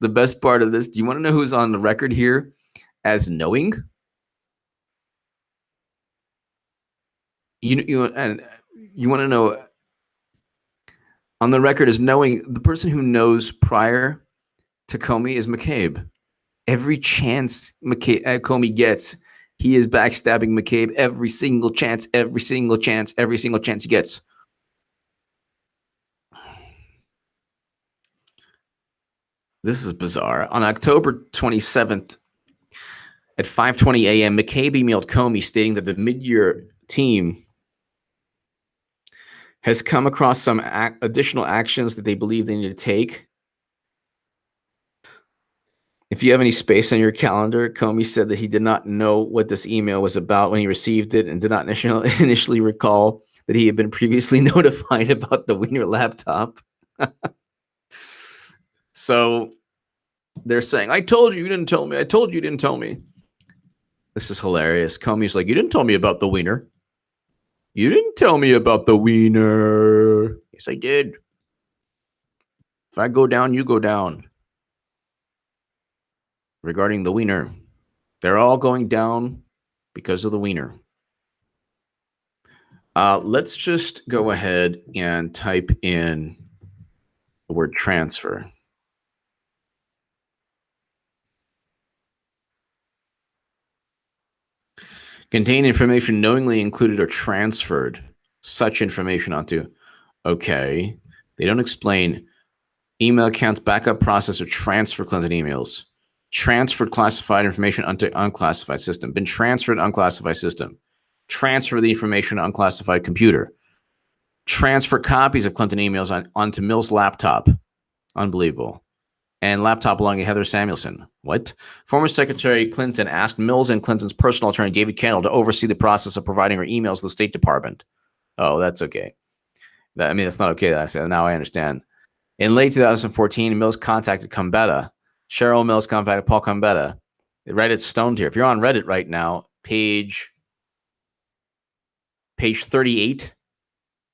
the best part of this? Do you want to know who's on the record here as knowing? You want to know on the record as knowing the person who knows prior to Comey is McCabe. Every chance Comey gets, he is backstabbing McCabe every single chance he gets. This is bizarre. On October 27th at 5:20 a.m., McCabe emailed Comey stating that the mid-year team has come across some additional actions that they believe they need to take. If you have any space on your calendar, Comey said that he did not know what this email was about when he received it and did not initially recall that he had been previously notified about the Weiner laptop. So they're saying, I told you, you didn't tell me. I told you, you didn't tell me. This is hilarious. Comey's like, you didn't tell me about the Weiner. You didn't tell me about the Weiner. Yes, I did. If I go down, you go down. Regarding the Weiner, they're all going down because of the Weiner. Let's just go ahead and type in the word transfer. Contain information knowingly included or transferred such information onto. Okay. They don't explain email accounts, backup process, or transfer Clinton emails. Transferred classified information onto unclassified system. Been transferred unclassified system. Transfer the information to unclassified computer. Transfer copies of Clinton emails onto Mill's laptop. Unbelievable. And laptop belonging to Heather Samuelson. What? Former Secretary Clinton asked Mills and Clinton's personal attorney, David Kendall, to oversee the process of providing her emails to the State Department. Oh, that's okay. That's not okay. I said. Now I understand. In late 2014, Mills contacted Gambetta. Cheryl Mills contacted Paul Gambetta. Reddit's stoned here. If you're on Reddit right now, page 38.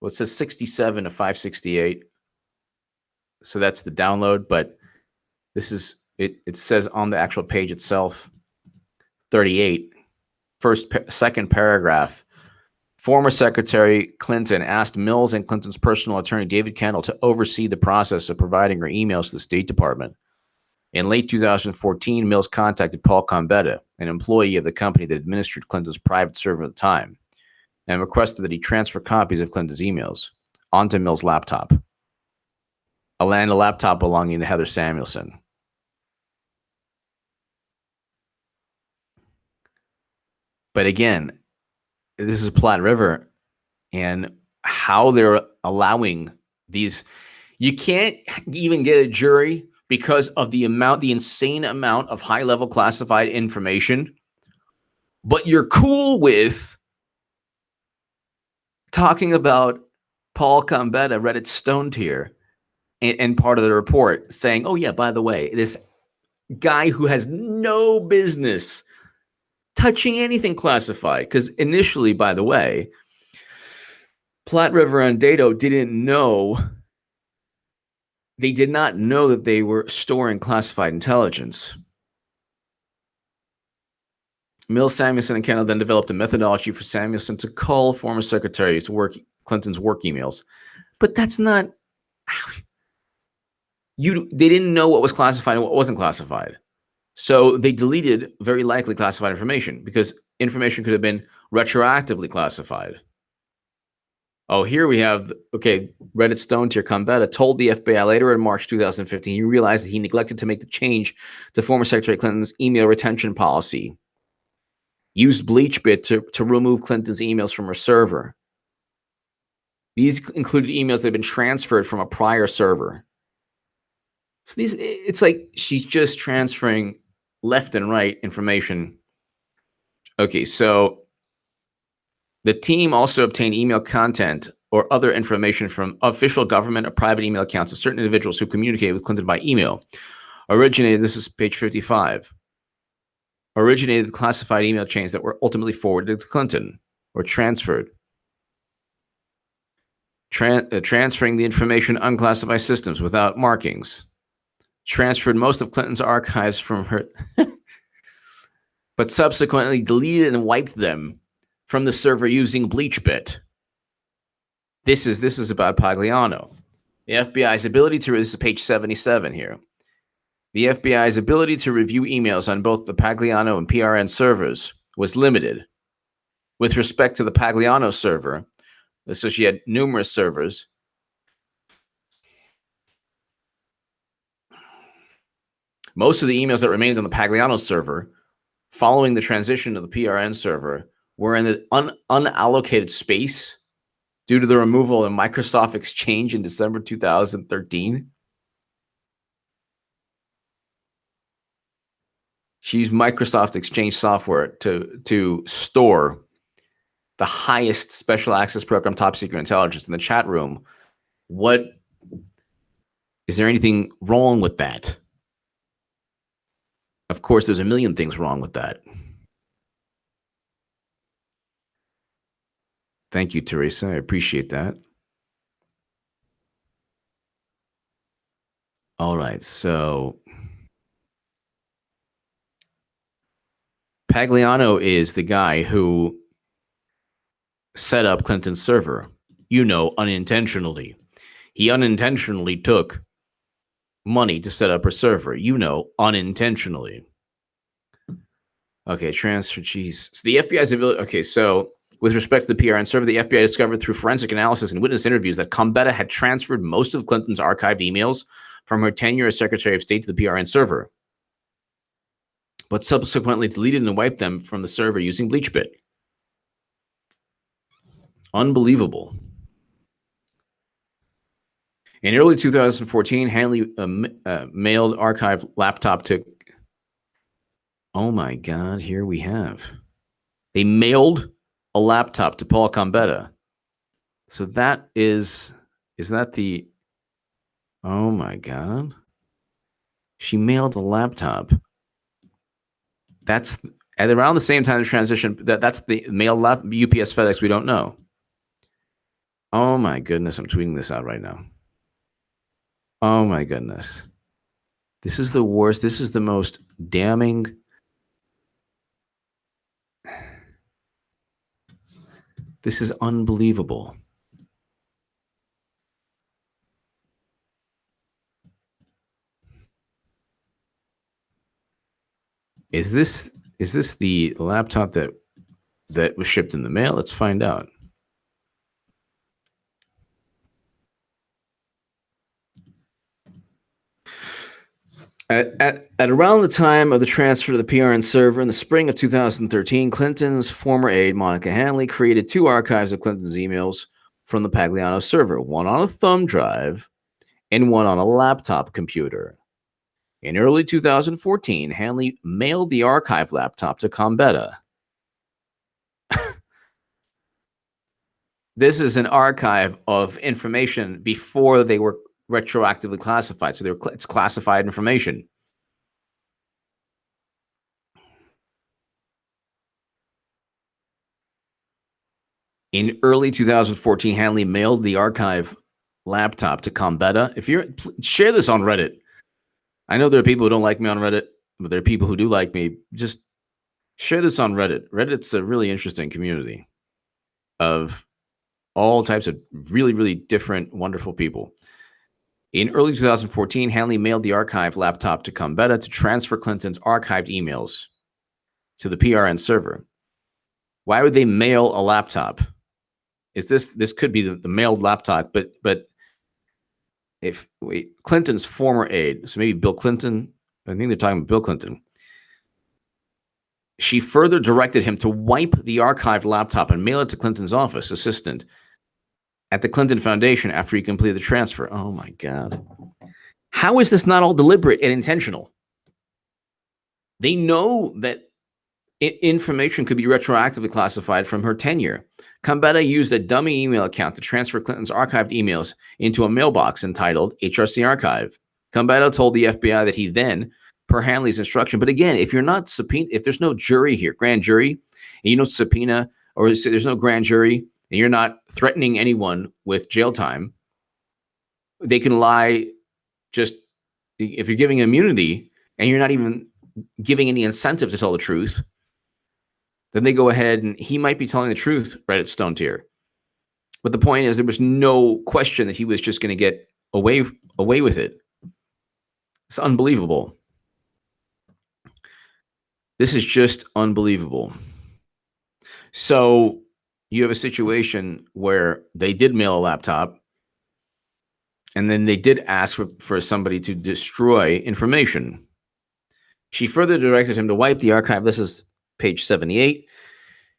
Well, it says 67 to 568. So that's the download, but this is it. It says on the actual page itself, 38, second paragraph. Former Secretary Clinton asked Mills and Clinton's personal attorney, David Kendall, to oversee the process of providing her emails to the State Department. In late 2014, Mills contacted Paul Gambetta, an employee of the company that administered Clinton's private server at the time, and requested that he transfer copies of Clinton's emails onto Mills' laptop. A laptop belonging to Heather Samuelson. But again, this is Platte River, and how they're allowing these. You can't even get a jury because of the insane amount of high-level classified information, but you're cool with talking about Paul Gambetta, Reddit stoned here, and part of the report saying, oh yeah, by the way, this guy who has no business touching anything classified, because initially, by the way, Platte River and Dado they did not know that they were storing classified intelligence. Mills, Samuelson, and Kendall then developed a methodology for Samuelson to call former secretaries Clinton's work emails. But that's not they didn't know what was classified and what wasn't classified. So they deleted very likely classified information because information could have been retroactively classified. Oh, here we have, Reddit Stone Tier Gambetta told the FBI later in March 2015 he realized that he neglected to make the change to former Secretary Clinton's email retention policy. Used BleachBit to remove Clinton's emails from her server. These included emails that had been transferred from a prior server. So it's like she's just transferring left and right information Okay, so the team also obtained email content or other information from official government or private email accounts of certain individuals who communicated with Clinton by email. This is page 55, originated classified email chains that were ultimately forwarded to Clinton or transferred. Transferring the information to unclassified systems without markings. Transferred most of Clinton's archives from her, but subsequently deleted and wiped them from the server using BleachBit. This is about Pagliano. The FBI's ability to, this is page 77 here. The FBI's ability to review emails on both the Pagliano and PRN servers was limited. With respect to the Pagliano server, so she had numerous servers. Most of the emails that remained on the Pagliano server following the transition to the PRN server were in the unallocated space due to the removal of Microsoft Exchange in December 2013. She used Microsoft Exchange software to store the highest special access program, top secret intelligence in the chat room. What is there anything wrong with that? Of course, there's a million things wrong with that. Thank you, Teresa. I appreciate that. All right, so Pagliano is the guy who set up Clinton's server, unintentionally. He unintentionally took money to set up her server, unintentionally. Okay, transfer, geez. So the FBI's ability, okay, so with respect to the PRN server, the FBI discovered through forensic analysis and witness interviews that Gambetta had transferred most of Clinton's archived emails from her tenure as Secretary of State to the PRN server, but subsequently deleted and wiped them from the server using BleachBit. Unbelievable. In early 2014, Hanley mailed archive laptop to... Oh my God, here we have. They mailed a laptop to Paul Gambetta. So that is that the... Oh my God. She mailed a laptop. That's at around the same time the transition. That's the mail UPS FedEx. We don't know. Oh my goodness! I'm tweeting this out right now. Oh my goodness! This is the worst. This is the most damning. This is unbelievable. Is this the laptop that was shipped in the mail? Let's find out. At around the time of the transfer to the PRN server in the spring of 2013, Clinton's former aide, Monica Hanley, created two archives of Clinton's emails from the Pagliano server, one on a thumb drive and one on a laptop computer. In early 2014, Hanley mailed the archive laptop to Gambetta. This is an archive of information before they were retroactively classified. So it's classified information. In early 2014, Hanley mailed the archive laptop to Gambetta. Share this on Reddit. I know there are people who don't like me on Reddit, but there are people who do like me. Just share this on Reddit. Reddit's a really interesting community of all types of really, really different, wonderful people. In early 2014, Hanley mailed the archive laptop to Gambetta to transfer Clinton's archived emails to the PRN server. Why would they mail a laptop? This could be the mailed laptop, but if Clinton's former aide, so maybe Bill Clinton, I think they're talking about Bill Clinton. She further directed him to wipe the archived laptop and mail it to Clinton's office assistant at the Clinton Foundation after he completed the transfer. Oh my God. How is this not all deliberate and intentional? They know that information could be retroactively classified from her tenure. Gambetta used a dummy email account to transfer Clinton's archived emails into a mailbox entitled HRC Archive. Gambetta told the FBI that he then, per Hanley's instruction, but again, if you're not if there's no jury here, grand jury, and you don't subpoena, or there's no grand jury, and you're not threatening anyone with jail time, they can lie. Just if you're giving immunity and you're not even giving any incentive to tell the truth, then they go ahead and he might be telling the truth right at Stone Tier. But the point is, there was no question that he was just going to get away with it. It's unbelievable. This is just unbelievable. So you have a situation where they did mail a laptop, and then they did ask for somebody to destroy information. She further directed him to wipe the archive. This is page 78.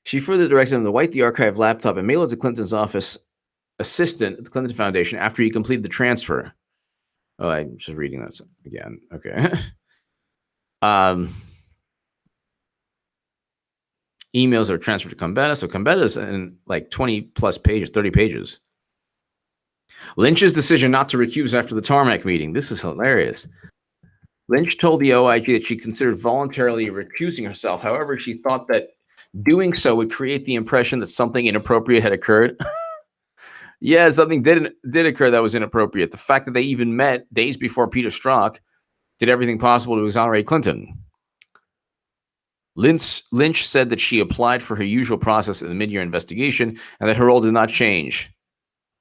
She further directed him to wipe the archive laptop and mail it to Clinton's office assistant at the Clinton Foundation after he completed the transfer. Oh, I'm just reading that again. Okay. Emails are transferred to Gambetta. So Gambetta's in like 20 plus pages, 30 pages. Lynch's decision not to recuse after the tarmac meeting. This is hilarious. Lynch told the OIG that she considered voluntarily recusing herself. However, she thought that doing so would create the impression that something inappropriate had occurred. Yeah, something did occur that was inappropriate. The fact that they even met days before Peter Strzok did everything possible to exonerate Clinton. Lynch said that she applied for her usual process in the mid-year investigation and that her role did not change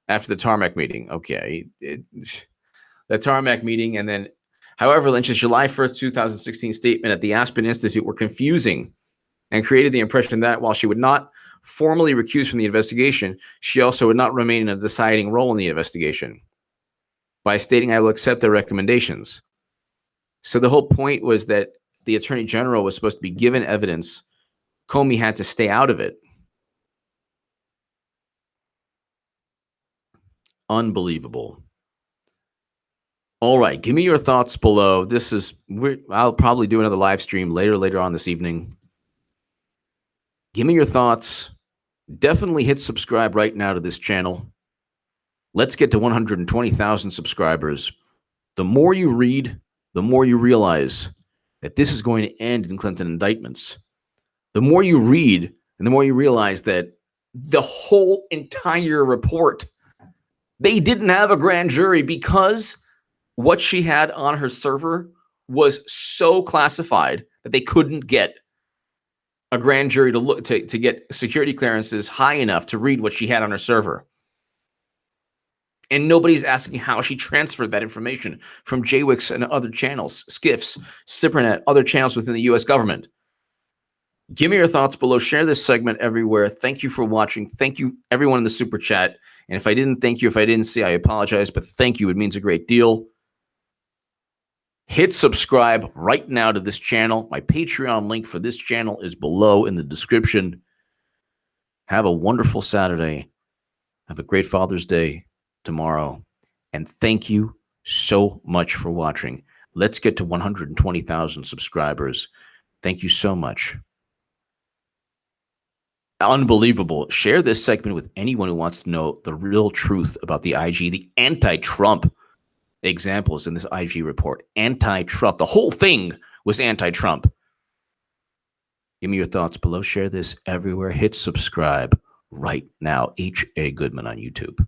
after the tarmac meeting. Okay. The tarmac meeting, and then, however, Lynch's July 1st, 2016 statement at the Aspen Institute were confusing and created the impression that while she would not formally recuse from the investigation, she also would not remain in a deciding role in the investigation by stating, "I will accept their recommendations." So the whole point was that the Attorney General was supposed to be given evidence. Comey had to stay out of it. Unbelievable. All right, give me your thoughts below. I'll probably do another live stream later on this evening. Give me your thoughts. Definitely hit subscribe right now to this channel. Let's get to 120,000 subscribers. The more you read, the more you realize that this is going to end in Clinton indictments. The more you read, and the more you realize that the whole entire report, they didn't have a grand jury because what she had on her server was so classified that they couldn't get a grand jury to look to get security clearances high enough to read what she had on her server. And nobody's asking how she transferred that information from JWICS and other channels, SCIFs, Cybernet, other channels within the U.S. government. Give me your thoughts below. Share this segment everywhere. Thank you for watching. Thank you, everyone in the super chat. And if I didn't thank you, if I didn't see, I apologize. But thank you. It means a great deal. Hit subscribe right now to this channel. My Patreon link for this channel is below in the description. Have a wonderful Saturday. Have a great Father's Day tomorrow. And thank you so much for watching. Let's get to 120,000 subscribers. Thank you so much. Unbelievable. Share this segment with anyone who wants to know the real truth about the IG, the anti-Trump examples in this IG report. Anti-Trump. The whole thing was anti-Trump. Give me your thoughts below. Share this everywhere. Hit subscribe right now. H.A. Goodman on YouTube.